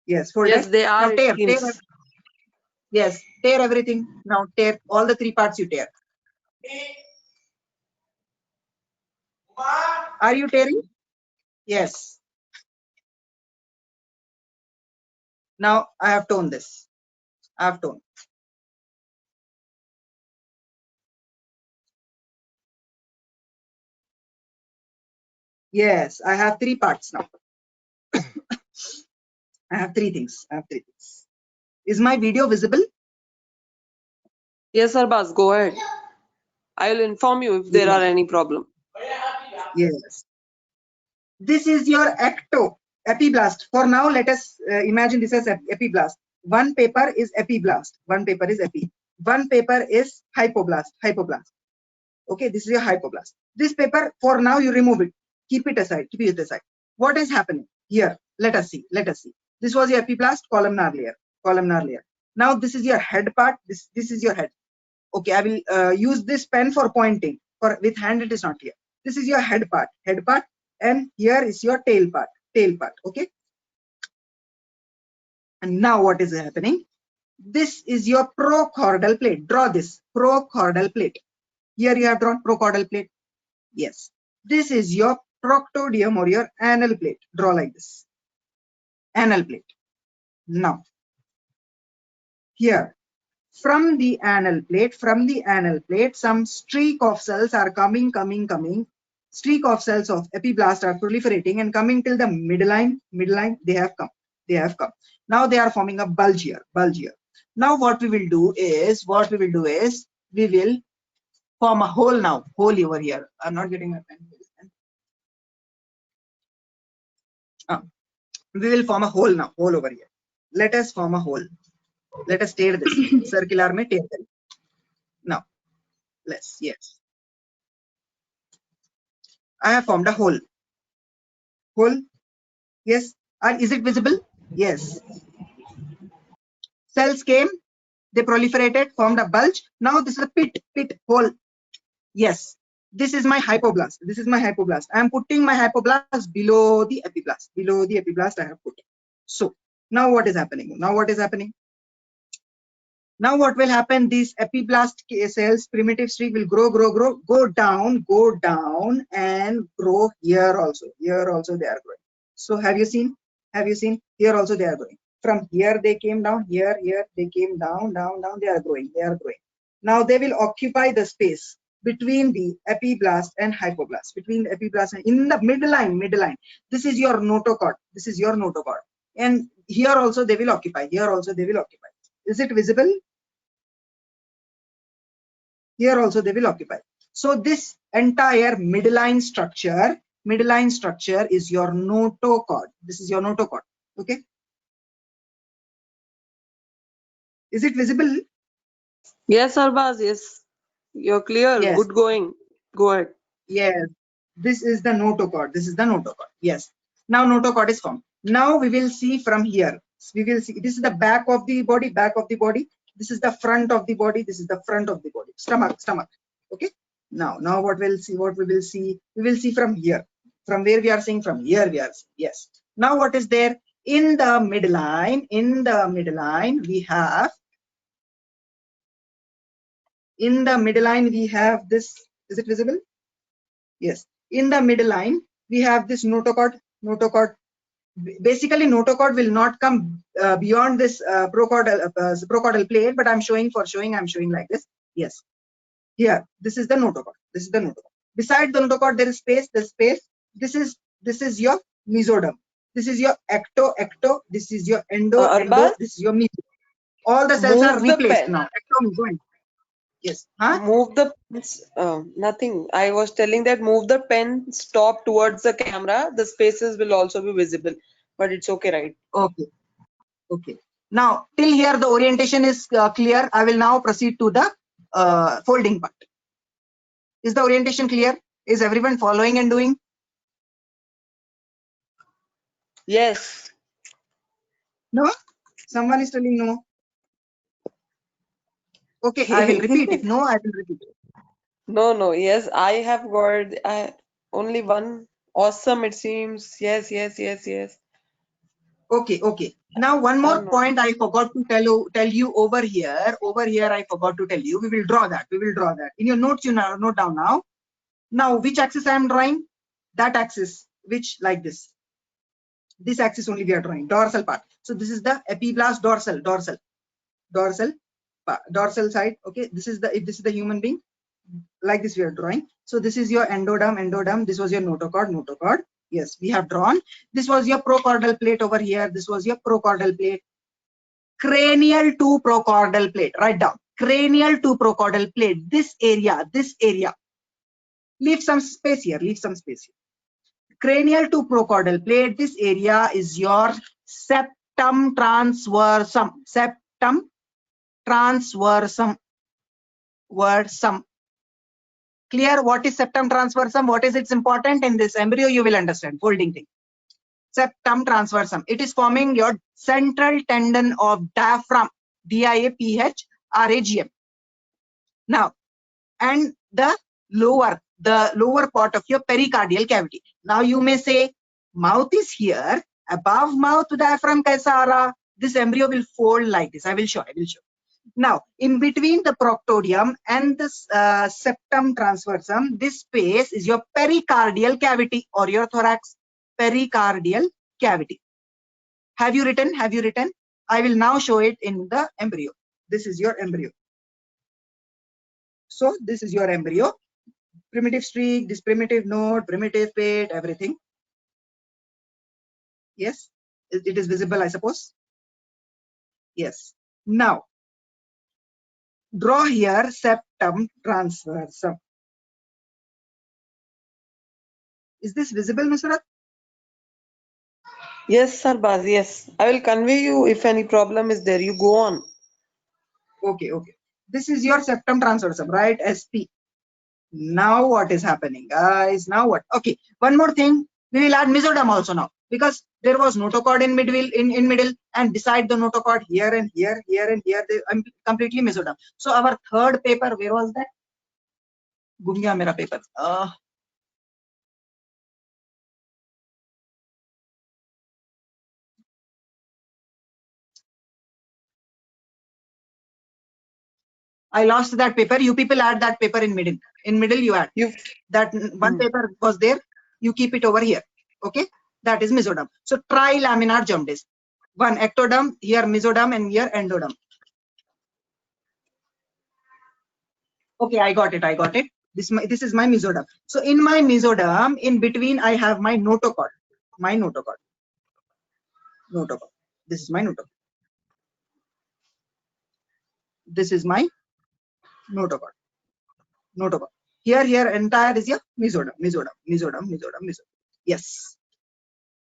Yes, folded. Yes, they are. Now tear. Yes, tear everything. Now tear all the 3 parts. You tear. Are you tearing? Yes. Now I have torn this. Yes, I have 3 parts now. I have 3 things. Is my video visible? Yes, Arbaz, go ahead. I will inform you if there are any problem. Yes. This is your epiblast. For now, let us imagine this as epiblast. One paper is epiblast. One paper is hypoblast. Okay, this is your hypoblast. This paper, for now, you remove it. Keep it aside. What is happening here? Let us see. This was your epiblast, columnar layer. Now this is your head part. This is your head. Okay, I will use this pen for pointing. With hand it is not here. This is your head part, and here is your tail part. Okay. And now what is happening? This is your procaudal plate. Draw this procaudal plate. Here you have drawn procaudal plate. Yes. This is your proctodium or your anal plate. Draw like this. Anal plate. Now, here, from the anal plate, some streak of cells are coming. Streak of cells of epiblast are proliferating and coming till the midline. They have come. Now they are forming a bulge here. Now what we will do is we will form a hole now. Hole over here. I'm not getting my pen. We will form a hole now, hole over here. Let us form a hole. Let us tear this. Circular में tear करें. Now, yes. I have formed a hole. Hole, yes. And is it visible? Yes. Cells came, they proliferated, formed a bulge. Now this is a pit, hole. Yes. This is my hypoblast. This is my hypoblast. I am putting my hypoblast below the epiblast. Below the epiblast I have put. So now what is happening? Now what is happening? Now what will happen? These epiblast cells, primitive streak will grow, go down, and grow here also. Here also they are growing. So have you seen? Have you seen? Here also they are growing. From here they came down, here they came down, they are growing, Now they will occupy the space between the epiblast and hypoblast, between the epiblast and in the midline. This is your notochord. This is your notochord. And here also they will occupy. Here also they will occupy. Is it visible? Here also they will occupy. So this entire midline structure is your notochord. This is your notochord. Okay. Is it visible? Yes, Arbaz, yes. You're clear. Yes. Good going. Go ahead. Yes. This is the notochord. This is the notochord. Yes. Now notochord is formed. Now we will see from here. We will see this is the back of the body, This is the front of the body. This is the front of the body. Stomach. Okay. Now what we will see? We will see from here. From where we are seeing? From here we are seeing. Yes. Now what is there? In the midline, we have this. Is it visible? Yes. In the midline, we have this notochord. Basically, notochord will not come beyond this procaudal plate, but I'm showing like this. Yes. Here, this is the notochord. Beside the notochord, there is space. This is your mesoderm. This is your ecto. This is your endo. Arbaz? This is your meso. All the cells are Move the replaced pen. now. Ecto, meso, endo. Yes. Huh? Move the pens. Nothing. I was telling that move the pen stop towards the camera. The spaces will also be visible, but it's okay, right? Okay. Now, till here the orientation is clear. I will now proceed to the folding part. Is the orientation clear? Is everyone following and doing? Yes. No? Someone is telling no. Okay, I will repeat it. No, I will repeat it. No. Yes, I have got only one. Awesome, it seems. Yes. Okay. Now one more No. point I forgot to tell you over here. I forgot to tell you. We will draw that. In your notes, you now note down now. Now, which axis I am drawing? That axis, which like this. This axis only we are drawing. Dorsal part. So this is the epiblast dorsal side. Okay. If this is the human being, like this we are drawing. So this is your endoderm. This was your notochord. Yes, we have drawn. This was your procaudal plate over here. This was your procaudal plate. Cranial to procaudal plate. Write down. Cranial to procaudal plate. This area. Leave some space here. Cranial to procaudal plate. This area is your septum transversum. Clear? What is septum transversum? What is its important in this embryo? You will understand. Folding thing. Septum transversum. It is forming your central tendon of diaphragm. DIAPHRAGM. Now, and the lower part of your pericardial cavity. Now you may say, mouth is here. Above mouth, diaphragm kaisa aa raha? This embryo will fold like this. I will show. Now, in between the proctodium and the septum transversum, this space is your pericardial cavity or your thorax. Pericardial cavity. Have you written? I will now show it in the embryo. This is your embryo. So this is your embryo. Primitive streak, this primitive node, primitive pate, everything. Yes, it is visible, I suppose. Yes. Now, draw here septum transversum. Is this visible, Nusrat? Yes, Sarbaz, yes. I will convey you if any problem is there. You go on. Okay, okay. This is your septum transversum, right? SP. Now what is happening, guys? Now what? Okay, one more thing. We will add mesoderm also now because there was notochord in middle and beside the notochord here and here, here and here, they completely mesoderm. So our third paper, where was that? Gum gaya mera paper. I lost that paper. You people add that paper in middle. In middle, you add You that one paper was there. You keep it over here. Okay, that is mesoderm. So trilaminar germ disc. One ectoderm, here mesoderm, and here endoderm. Okay, I got it. I got it. This is my mesoderm. So in my mesoderm, in between, I have my notochord. My notochord. Notochord. This is my notochord. This is my notochord. Notochord. Here, entire is your mesoderm. Mesoderm. Yes.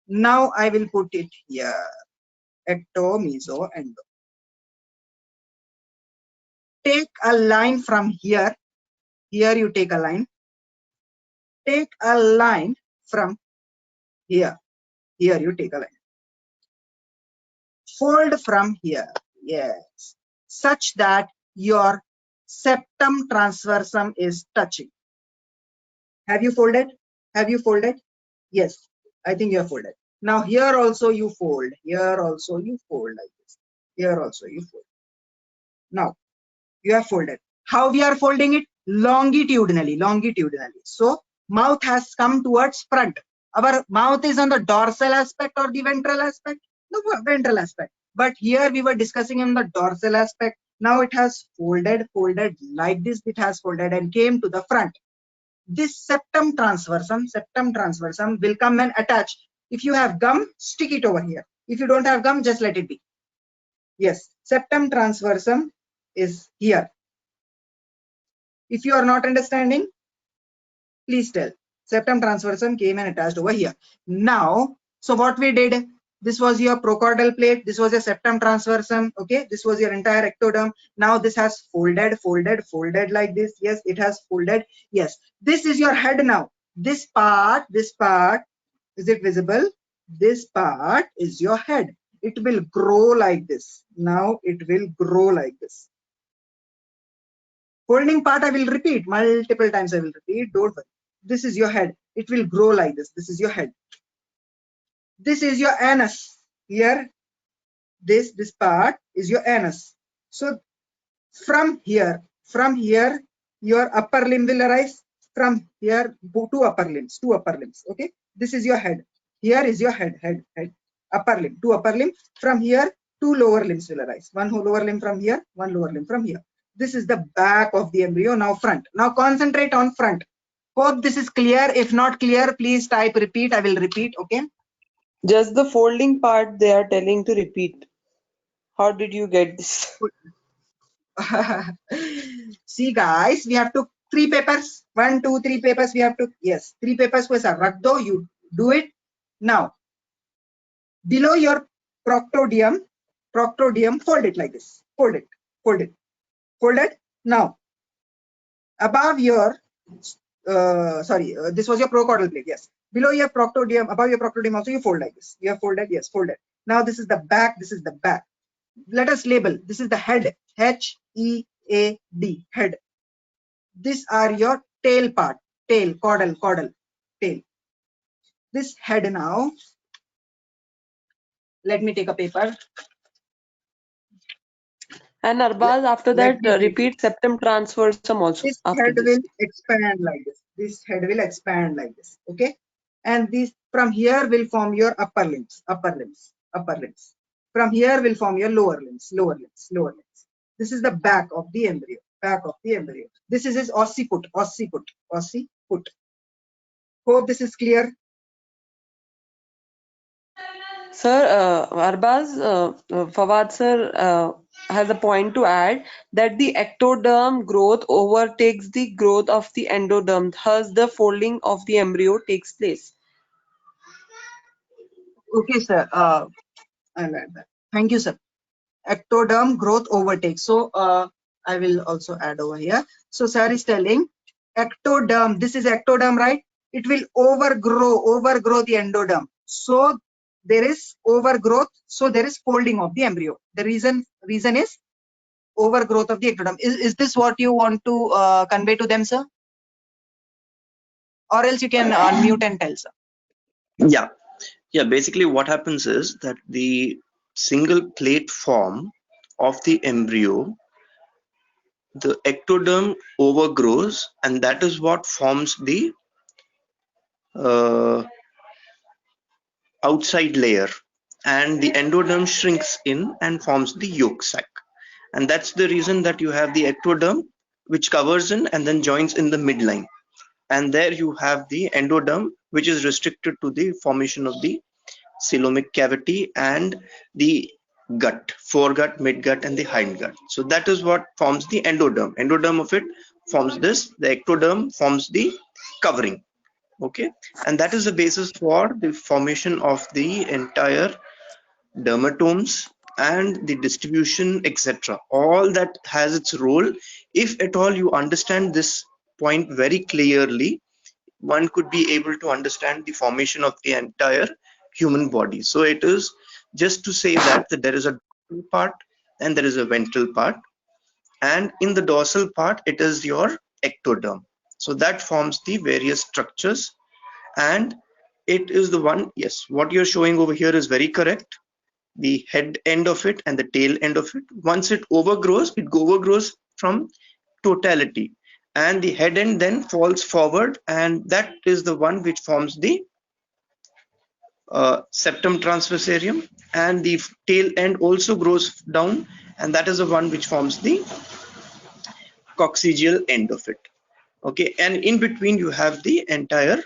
Now I will put it here. Ecto, meso, endo. Take a line from here. Here you take a line. Take a line from here. Here you take a line. Fold from here. Yes. Such that your septum transversum is touching. Have you folded? Have you folded? Yes. I think you have folded. Now here also you fold. Here also you fold like this. Here also you fold. Now you have folded. How we are folding it? Longitudinally. So mouth has come towards front. Our mouth is on the dorsal aspect or the ventral aspect? The ventral aspect. But here we were discussing in the dorsal aspect. Now it has folded like this. It has folded and came to the front. This septum transversum will come and attach. If you have gum, stick it over here. If you don't have gum, just let it be. Yes, septum transversum is here. If you are not understanding, please tell. Septum transversum came and attached over here. Now, so what we did, this was your prochordal plate, this was your septum transversum, okay? This was your entire ectoderm. Now this has folded like this. Yes, it has folded. Yes, this is your head now. This part, is it visible? This part is your head. It will grow like this. Now it will grow like this. Folding part I will repeat multiple times. I will repeat. Don't worry. This is your head. It will grow like this. This is your head. This is your anus. Here, this part is your anus. So from here, your upper limb will arise. From here, two upper limbs. Okay. This is your head. Here is your head. Upper limb. Two upper limb. From here, two lower limbs will arise. One lower limb from here. One lower limb from here. This is the back of the embryo. Now front. Now concentrate on front. Hope this is clear. If not clear, please type repeat. I will repeat. Okay. just the folding part they are telling to repeat. How did you get this? See guys, we have to 3 papers. 1, 2, 3 papers we have to. Yes, 3 papers was a rakdo. You do it. Now, below your proctodium, fold it like this. Fold it. Now, above your, this was your procaudal plate. Yes. Below your proctodium, above your proctodium also you fold like this. You have folded. Yes, folded. Now this is the back. Let us label. This is the head. H-E-A-D. Head. These are your tail part. Tail. Caudal. Tail. This head now. Let me take a paper. And Arbaz, after that, repeat septum transversum also. This after head this. will expand like this. Okay. And this from here will form your upper limbs. From here will form your lower limbs. This is the back of the embryo. This is his occiput. Hope this is clear. Sir, Arbaz, Fawad sir has a point to add that the ectoderm growth overtakes the growth of the endoderm. Thus, the folding of the embryo takes place. Okay, sir. I'll add that. Thank you, sir. Ectoderm growth overtakes. So I will also add over here. So sir is telling ectoderm. This is ectoderm, right? It will overgrow the endoderm. So there is overgrowth. So there is folding of the embryo. The reason is overgrowth of the ectoderm. Is this what you want to convey to them, sir? Or else you can unmute and tell, sir. Yeah, basically what happens is that the single plate form of the embryo, the ectoderm overgrows, and that is what forms the outside layer, and the endoderm shrinks in and forms the yolk sac. And that's the reason that you have the ectoderm, which covers in and then joins in the midline. And there you have the endoderm, which is restricted to the formation of the coelomic cavity and the gut, foregut, midgut, and the hindgut. So that is what forms the endoderm. Endoderm of it forms this. The ectoderm forms the covering. Okay, and that is the basis for the formation of the entire dermatomes and the distribution, etc. All that has its role. If at all you understand this point very clearly, one could be able to understand the formation of the entire human body. So it is just to say that there is a dorsal part and there is a ventral part, and in the dorsal part it is your ectoderm. So that forms the various structures, and it is the one, yes, what you're showing over here is very correct. The head end of it and the tail end of it, once it overgrows from totality, and the head end then falls forward, and that is the one which forms the septum transversarium, and the tail end also grows down, and that is the one which forms the coccygeal end of it. Okay, and in between you have the entire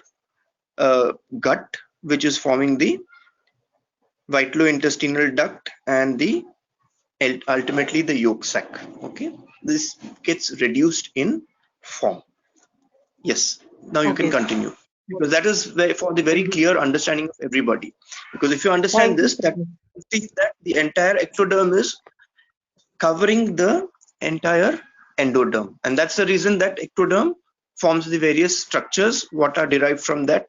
gut, which is forming the vitalointestinal duct and the ultimately the yolk sac. Okay, this gets reduced in form. Yes, now you can Okay, continue, because that is for the very clear understanding of everybody. Because if you understand this, that the entire ectoderm is covering the entire endoderm, and that's the reason that ectoderm forms the various structures what are derived from that,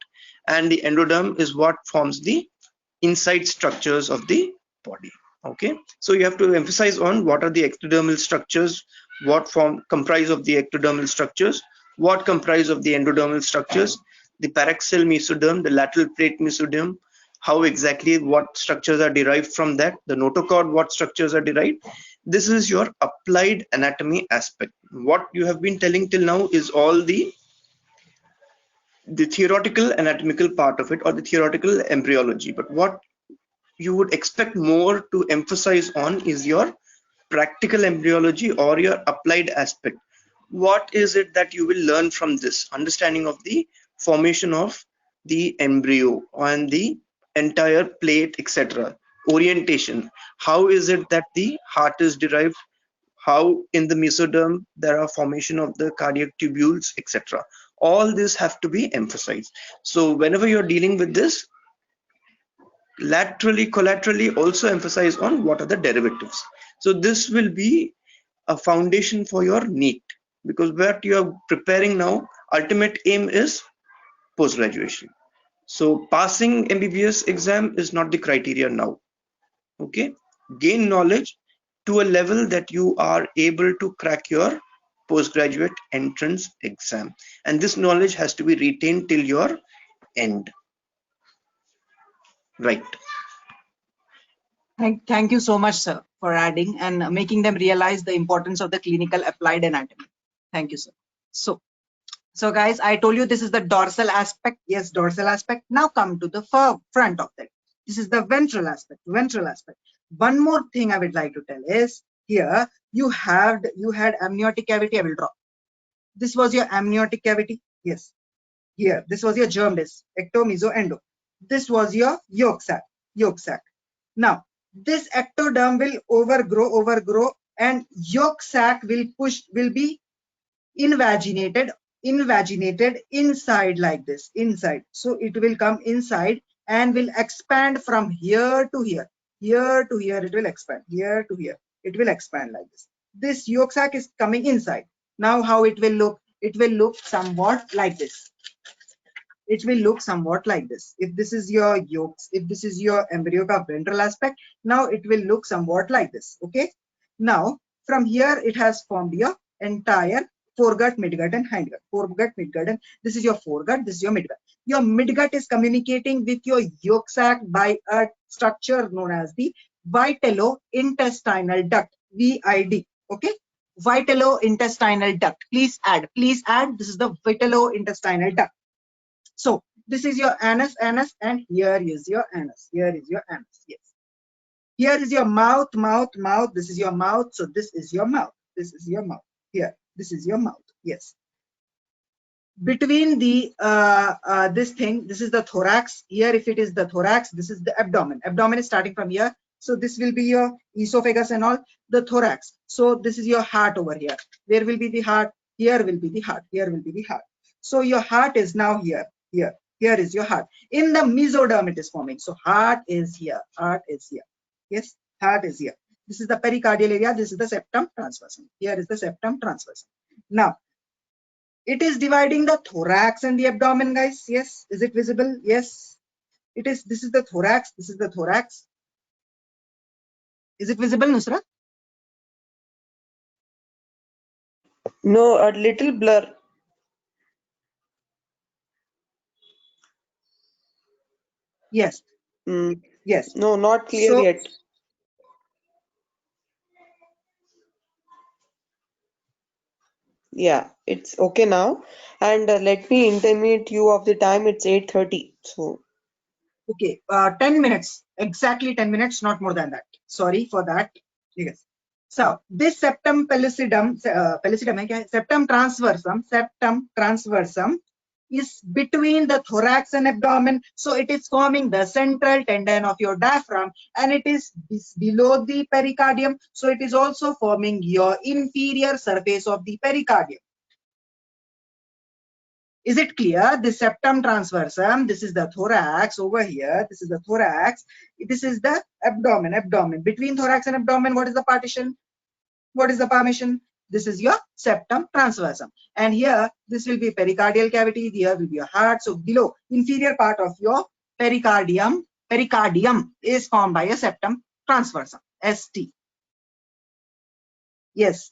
and the endoderm is what forms the inside structures of the body. Okay, so you have to emphasize on what are the ectodermal structures, what comprise of the ectodermal structures, what comprise of the endodermal structures, the paraxial mesoderm, the lateral plate mesoderm, how exactly what structures are derived from that, the notochord, what structures are derived. This is your applied anatomy aspect. What you have been telling till now is all the theoretical anatomical part of it, or the theoretical embryology, but what you would expect more to emphasize on is your practical embryology or your applied aspect. What is it that you will learn from this understanding of the formation of the embryo and the entire plate, etc.? Orientation, how is it that the heart is derived, how in the mesoderm there are formation of the cardiac tubules, etc. All this have to be emphasized. So whenever you're dealing with this, laterally, collaterally also emphasize on what are the derivatives. So this will be a foundation for your NEET, because what you are preparing now, ultimate aim is post-graduation. So passing MBBS exam is not the criteria now. Okay, gain knowledge to a level that you are able to crack your postgraduate entrance exam, and this knowledge has to be retained till your end. Right. Thank you so much, sir, for adding and making them realize the importance of the clinical applied anatomy. Thank you, sir. So guys, I told you this is the dorsal aspect. Yes, dorsal aspect. Now come to the front of that. This is the ventral aspect. Ventral aspect. One more thing I would like to tell is here you had amniotic cavity. I will draw. This was your amniotic cavity. Yes. Here, this was your germ disc, ecto, meso, endo. This was your yolk sac. Yolk sac. Now, this ectoderm will overgrow, and yolk sac will be invaginated inside like this, inside. So it will come inside, and will expand from here to here. Here to here, it will expand. Here to here, it will expand like this. This yolk sac is coming inside. Now how it will look? It will look somewhat like this. It will look somewhat like this. If this is your yolks, if this is your embryo ka ventral aspect, now it will look somewhat like this. Okay. Now from here it has formed your entire foregut, midgut, and hindgut. Foregut, midgut, and this is your foregut. This is your midgut. Your midgut is communicating with your yolk sac by a structure known as the vitelo-intestinal duct. VID. Okay. Vitelo-intestinal duct. Please add. Please add. This is the vitelo-intestinal duct. So this is your anus, and here is your anus. Here is your anus. Yes. Here is your mouth. This is your mouth. So this is your mouth. This is your mouth. Here. This is your mouth. Yes. Between the this thing, this is the thorax. Here, if it is the thorax, this is the abdomen. Abdomen is starting from here. So this will be your esophagus and all. The thorax. So this is your heart over here. Where will be the heart? Here will be the heart. Here will be the heart. So your heart is now here. Here is your heart. In the mesoderm it is forming. So heart is here. Heart is here. Yes, heart is here. This is the pericardial area. This is the septum transversum. Here is the septum transversum. Now it is dividing the thorax and the abdomen, guys. Yes. Is it visible? Yes. It is. This is the thorax. This is the thorax. Is it visible, Nusrat? No, a little blur. Yes. Yes. No, not clear So, yet. Yeah, it's okay now. And let me intimate you of the time. It's 8:30. So okay, 10 minutes, exactly 10 minutes, not more than that. Sorry for that. Yes. So this septum pellucidum, septum transversum is between the thorax and abdomen. So it is forming the central tendon of your diaphragm, and it is below the pericardium. So it is also forming your inferior surface of the pericardium. Is it clear? The septum transversum, this is the thorax over here. This is the thorax. This is the abdomen. Between thorax and abdomen, what is the partition? What is the partition? This is your septum transversum. And here, this will be pericardial cavity. Here will be your heart. So below, inferior part of your pericardium is formed by a septum transversum, ST. Yes.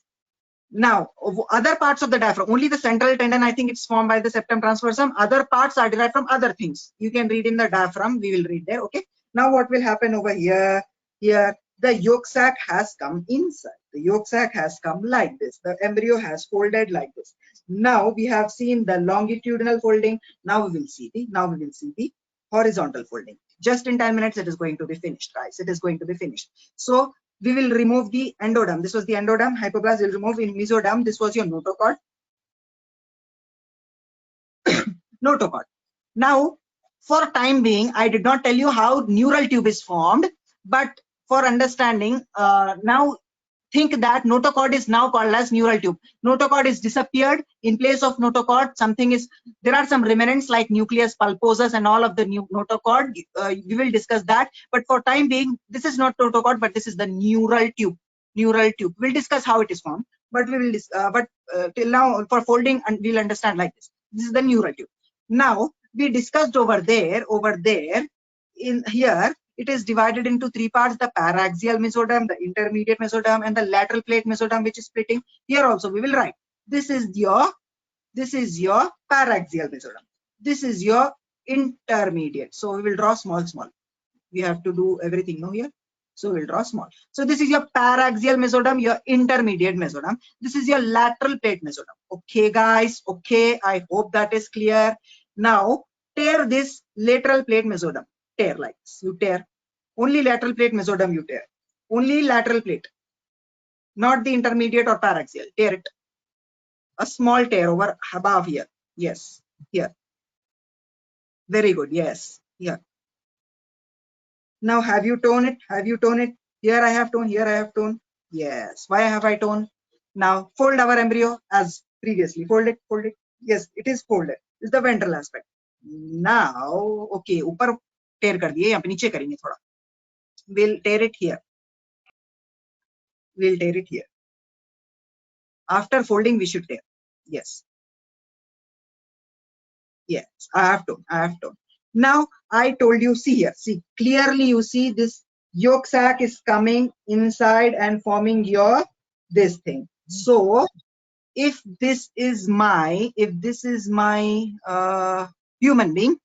Now, other parts of the diaphragm, only the central tendon, I think it's formed by the septum transversum. Other parts are derived from other things. You can read in the diaphragm. We will read there. Okay. Now, what will happen over here? Here, the yolk sac has come inside. The yolk sac has come like this. The embryo has folded like this. Now, we have seen the longitudinal folding. Now we will see the horizontal folding. Just in 10 minutes, it is going to be finished, guys. It is going to be finished. So we will remove the endoderm. This was the endoderm. Hypoblast will remove. In mesoderm, this was your notochord. Notochord. Now, for time being, I did not tell you how neural tube is formed, but for understanding, now think that notochord is now called as neural tube. Notochord is disappeared. In place of notochord, there are some remnants like nucleus pulposus and all of the new notochord. We will discuss that. But for time being, this is not notochord, but this is the neural tube. We'll discuss how it is formed, but we will. Till now, for folding, and we'll understand like this. This is the neural tube. Now we discussed over there. In here, it is divided into three parts: the paraxial mesoderm, the intermediate mesoderm, and the lateral plate mesoderm, which is splitting. Here also we will write. This is your paraxial mesoderm. This is your intermediate. So we will draw small. We have to do everything now here. So we'll draw small. So this is your paraxial mesoderm, your intermediate mesoderm. This is your lateral plate mesoderm. Okay, guys. Okay, I hope that is clear. Now tear this lateral plate mesoderm. Tear like this. You tear. Only lateral plate mesoderm you tear. Only lateral plate. Not the intermediate or paraxial. Tear it. A small tear over above here. Yes. Here. Very good. Yes. Here. Now have you torn it? Here I have torn. Here I have torn. Yes. Why have I torn? Now fold our embryo as previously. Fold it. Yes, it is folded. This is the ventral aspect. Now, okay, upper tear कर दिए, यहाँ पे नीचे करेंगे थोड़ा. We'll tear it here. We'll tear it here. After folding, we should tear. Yes. Yes, I have to. Now I told you, see here, see clearly, you see this yolk sac is coming inside and forming your this thing. So if this is my human being,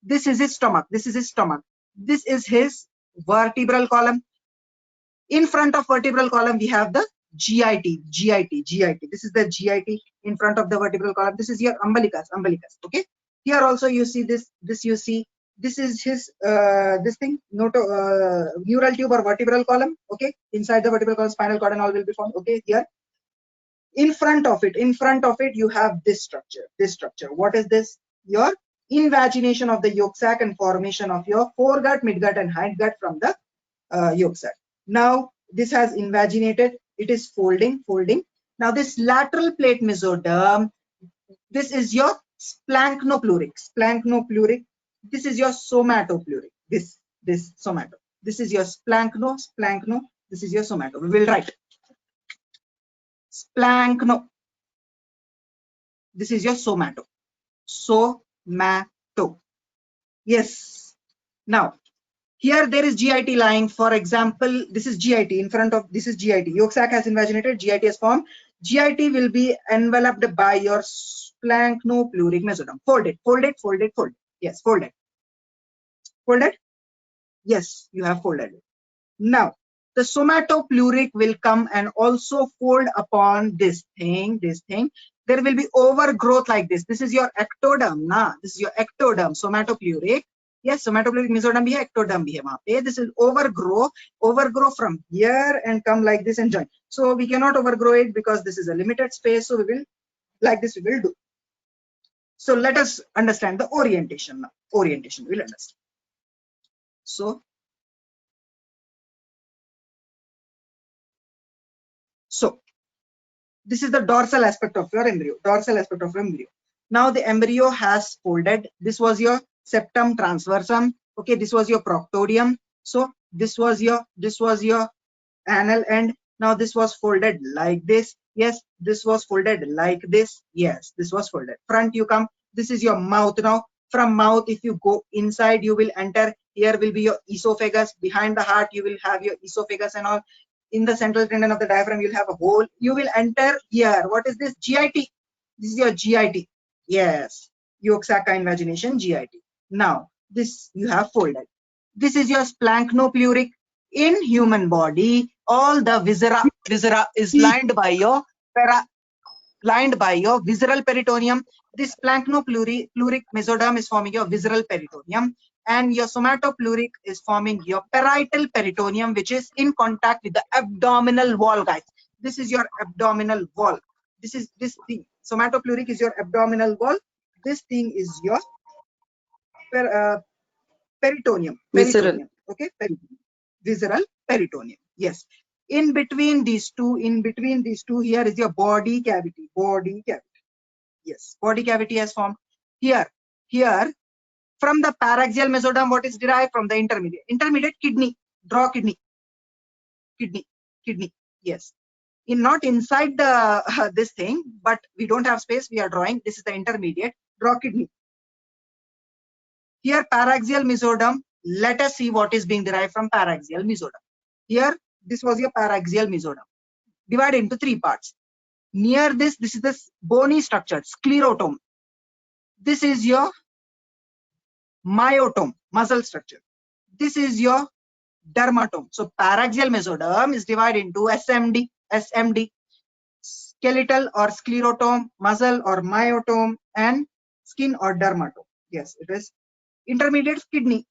this is his stomach, this is his vertebral column. In front of vertebral column we have the GIT. This is the GIT in front of the vertebral column. This is your umbilicus. Okay, here also you see this you see this is his this thing, neural tube or vertebral column. Okay, inside the vertebral column spinal cord and all will be formed. Okay, here in front of it you have this structure. What is this? Your invagination of the yolk sac and formation of your foregut, midgut and hindgut from the yolk sac. Now this has invaginated, it is folding. Now this lateral plate mesoderm, this is your splanchnopluric. This is your somatopluric. This somato. This is your splanchno. This is your somato. We will write splanchno. This is your somato. Yes. Now here there is GIT lying. For example, this is GIT in front of this is GIT. Yolk sac has invaginated, GIT has formed. GIT will be enveloped by your splanchnopluric mesoderm. Fold it. Yes, fold it. Yes, you have folded it. Now the somatopluric will come and also fold upon this thing. There will be overgrowth like this. This is your ectoderm. This is your ectoderm, somatopluric. Yes, somatopluric mesoderm bhi hai, ectoderm bhi hai wahan pe. This is overgrow from here and come like this and join. So we cannot overgrow it because this is a limited space. So we will like this we will do. So let us understand the orientation now. Orientation we will understand. So this is the dorsal aspect of your embryo. Now the embryo has folded. This was your septum transversum. Okay, this was your proctorium. So this was your anal end. Now this was folded like this. Yes, this was folded like this. Yes, this was folded. Front you come. This is your mouth. Now from mouth, if you go inside, you will enter. Here will be your esophagus. Behind the heart, you will have your esophagus and all. In the central tendon of the diaphragm, you'll have a hole. You will enter here. What is this? GIT. This is your GIT. Yes, yolk sac invagination, GIT. Now this you have folded. This is your splanchnopluric. In human body, all the viscera is lined by your visceral peritoneum. This splanchnopluric mesoderm is forming your visceral peritoneum, and your somatopluric is forming your parietal peritoneum, which is in contact with the abdominal wall, guys. This is your abdominal wall. This thing. Somatopluric is your abdominal wall. This thing is your peritoneum. Visceral. Okay, visceral peritoneum. Yes. In between these two, here is your body cavity. Yes, body cavity has formed. Here, from the paraxial mesoderm, what is derived from the intermediate kidney. Draw kidney. Yes. Not inside the this thing, but we don't have space. We are drawing. This is the intermediate. Draw kidney. Here, paraxial mesoderm. Let us see what is being derived from paraxial mesoderm. Here, this was your paraxial mesoderm. Divided into 3 parts. Near this is this bony structure, sclerotome. This is your myotome, muscle structure. This is your dermatome. So paraxial mesoderm is divided into SMD, skeletal or sclerotome, muscle or myotome, and skin or dermatome. Yes, it is. Intermediate kidney.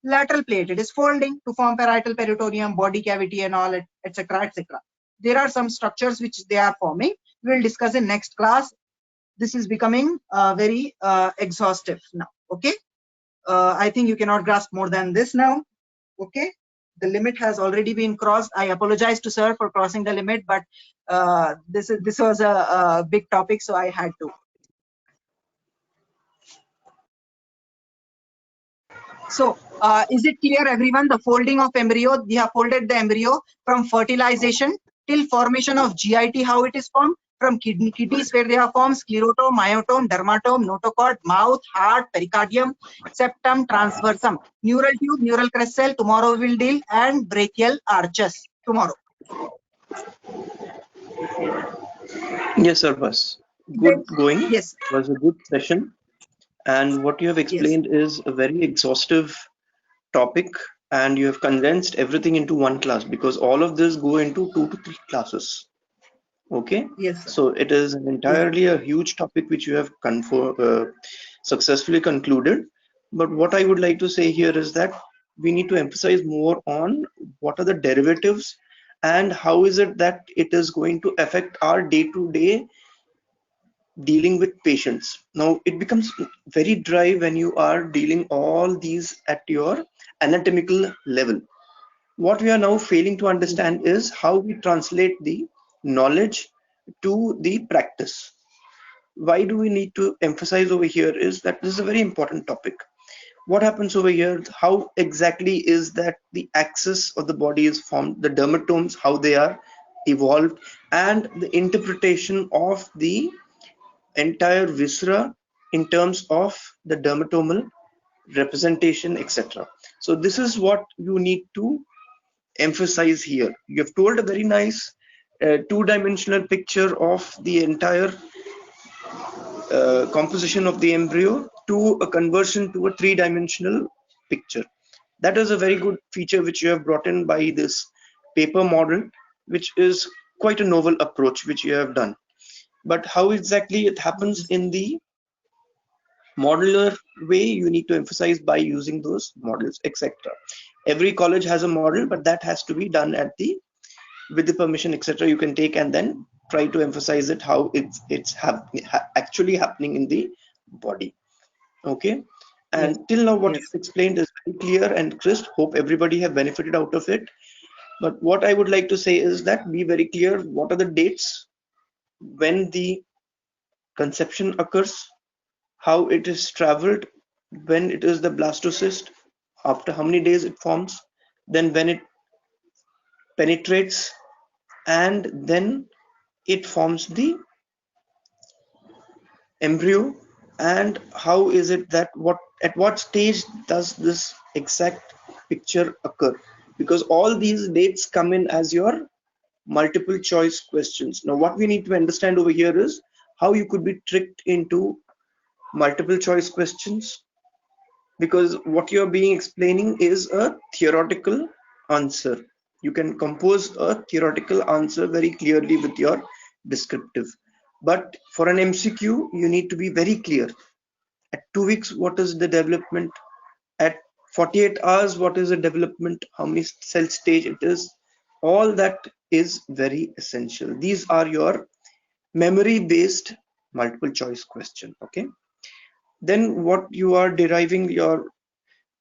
Lateral plate, it is folding to form parietal peritoneum, body cavity and all, etc. There are some structures which they are forming. We will discuss in next class. This is becoming very exhaustive now. Okay, I think you cannot grasp more than this now. Okay, the limit has already been crossed. I apologize to sir for crossing the limit, but this was a big topic, so I had to. So, is it clear, everyone? The folding of embryo, we have folded the embryo from fertilization till formation of GIT, how it is formed, from kidneys where they have formed sclerotome, myotome, dermatome, notochord, mouth, heart, pericardium, septum, transversum, neural tube, neural crest cell, tomorrow we will deal, and brachial arches tomorrow. Yes, sir, Bas. Good going. Yes, It was a good session. And what you have yes, explained is a very exhaustive topic, and you have condensed everything into one class because all of this go into 2 to 3 classes. Okay, yes, sir. so it is Yes, entirely a huge topic which you have successfully concluded. But what I would like to say here is that we need to emphasize more on what are the derivatives and how is it that it is going to affect our day-to-day dealing with patients. Now it becomes very dry when you are dealing all these at your anatomical level. What we are now failing to understand is how we translate the knowledge to the practice. Why do we need to emphasize over here is that this is a very important topic. What happens over here, how exactly is that the axis of the body is formed, the dermatomes, how they are evolved, and the interpretation of the entire viscera in terms of the dermatomal representation, etc. So this is what you need to emphasize here. You have told a very nice two-dimensional picture of the entire composition of the embryo to a conversion to a three-dimensional picture. That is a very good feature which you have brought in by this paper model, which is quite a novel approach which you have done. But how exactly it happens in the modular way, you need to emphasize by using those models, etc. Every college has a model, but that has to be done at the with the permission, etc. You can take and then try to emphasize it how it's actually happening in the body. Okay, yes, and till now what yes, you've explained is very clear and crisp. Hope everybody have benefited out of it. But what I would like to say is that be very clear what are the dates when the conception occurs, how it is traveled, when it is the blastocyst, after how many days it forms, then when it penetrates, and then it forms the embryo, and how is it that what at what stage does this exact picture occur, because all these dates come in as your multiple choice questions. Now what we need to understand over here is how you could be tricked into multiple choice questions, because what you're being explaining is a theoretical answer. You can compose a theoretical answer very clearly with your descriptive, but for an MCQ you need to be very clear. At 2 weeks what is the development, at 48 hours what is the development, how many cell stage it is, all that is very essential. These are your memory based multiple choice question. Okay, then what you are deriving your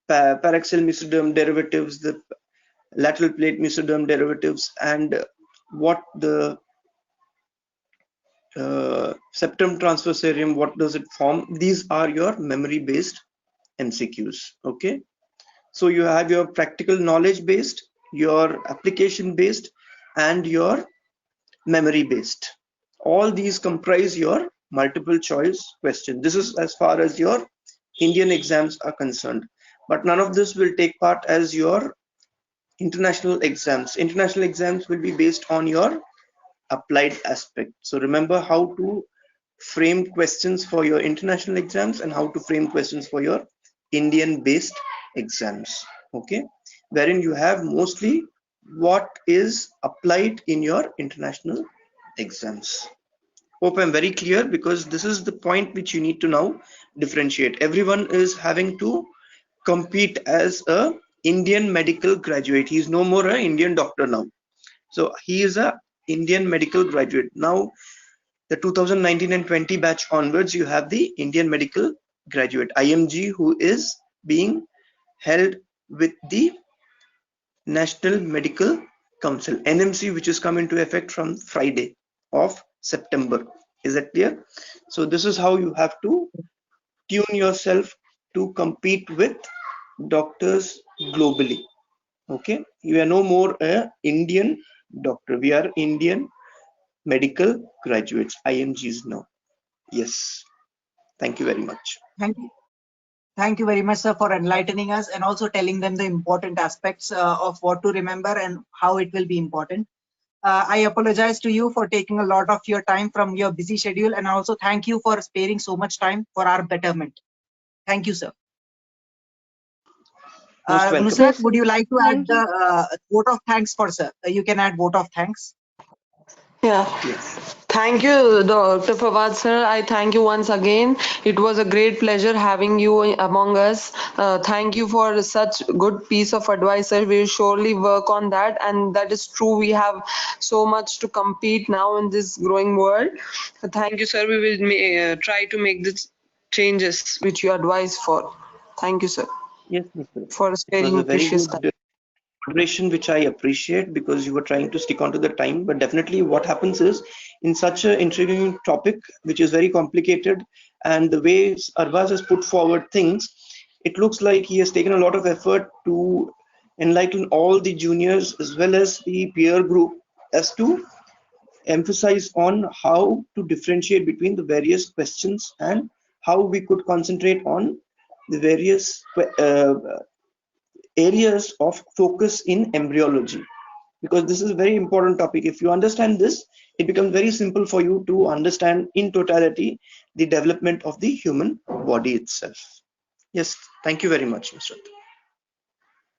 paraxial mesoderm derivatives, the lateral plate mesoderm derivatives, and what the septum transversarium, what does it form. These are your memory based MCQs. Okay, so you have your practical knowledge based, your application based, and your memory based. All these comprise your multiple choice question. This is as far as your Indian exams are concerned, but none of this will take part as your international exams. International exams will be based on your applied aspect. So remember how to frame questions for your international exams and how to frame questions for your Indian based exams. Okay, wherein you have mostly what is applied in your international exams. Hope I'm very clear, because this is the point which you need to now differentiate. Everyone is having to compete as a Indian medical graduate. He's no more an Indian doctor now. So he is a Indian medical graduate. Now the 2019 and 20 batch onwards, you have the Indian medical graduate IMG, who is being held with the National Medical Council NMC, which is come into effect from Friday of September. Is that clear? So this is how you have to tune yourself to compete with doctors globally. Okay, you are no more a Indian doctor. We are Indian medical graduates, IMGs now. Yes, thank you very much. Thank you. Thank you very much, sir, for enlightening us and also telling them the important aspects of what to remember and how it will be important. I apologize to you for taking a lot of your time from your busy schedule, and also thank you for sparing so much time for our betterment. Thank you, sir. Most welcome. Nusrat, Yes, would you like to add thank you. the vote of thanks for sir? You can add vote of thanks. Yeah. Yes. Thank you, Dr. Fawad sir. I thank you once again. It was a great pleasure having you among us. Thank you for such good piece of advice, sir. We'll surely work on that. And that is true. We have so much to compete now in this growing world. Thank you, sir. We will try to make the changes which you advise for. Thank you, sir, Yes, Mr. for It was a sparing very precious time. good moderation, which I appreciate because you were trying to stick onto the time. But definitely, what happens is in such an intriguing topic, which is very complicated, and the way Arbaz has put forward things, it looks like he has taken a lot of effort to enlighten all the juniors as well as the peer group as to emphasize on how to differentiate between the various questions and how we could concentrate on the various areas of focus in embryology, because this is a very important topic. If you understand this, it becomes very simple for you to understand in totality the development of the human body itself. Yes, thank you very much, Mr.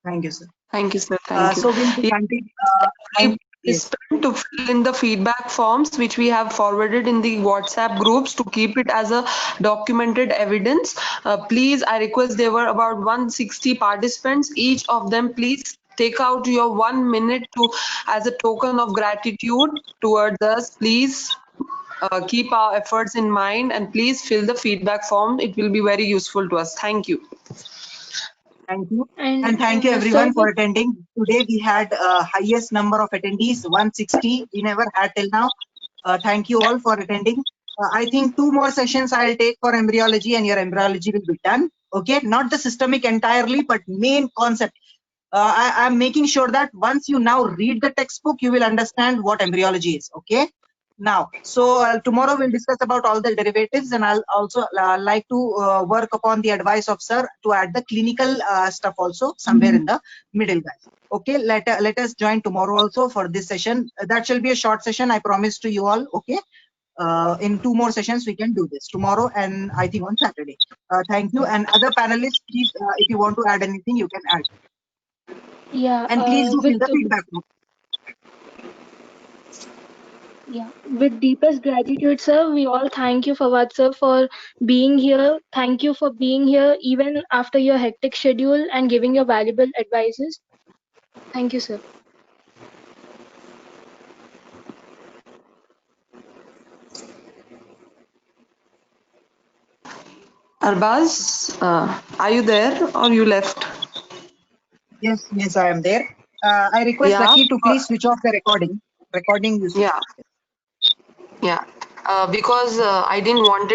Thank you, sir. Thank you, sir. Thank you. So we'll be Yeah, continuing. every Yes. participant to fill in the feedback forms which we have forwarded in the WhatsApp groups to keep it as a documented evidence. Please, I request there were about 160 participants. Each of them, please take out your 1 minute to as a token of gratitude towards us. Please keep our efforts in mind and please fill the feedback form. It will be very useful to us. Thank you. Thank you. And And thank you sir, everyone for attending. Today we had highest number of attendees, 160. We never had till now. Thank you all for attending. I think 2 more sessions I'll take for embryology and your embryology will be done. Okay, not the systemic entirely, but main concept. I'm making sure that once you now read the textbook, you will understand what embryology is. Okay. Now, so tomorrow we'll discuss about all the derivatives, and I'll also like to work upon the advice of sir to add the clinical stuff also somewhere in the middle, guys. Okay, let us join tomorrow also for this session. That shall be a short session, I promise to you all. Okay, in 2 more sessions we can do this tomorrow and I think on Saturday. Thank you, and other panelists, please, if you want to add anything, you can add. yeah, And please do fill the feedback form. with deepest gratitude, sir, we all thank you, Fawad sir, for being here. Thank you for being here even after your hectic schedule and giving your valuable advices. Thank you, sir. Arbaz, are you there or you left? Yes, yes, I am there. I request Yeah, Zaki to please switch off the recording. Recording, you switch yeah, off. yeah. Because I didn't want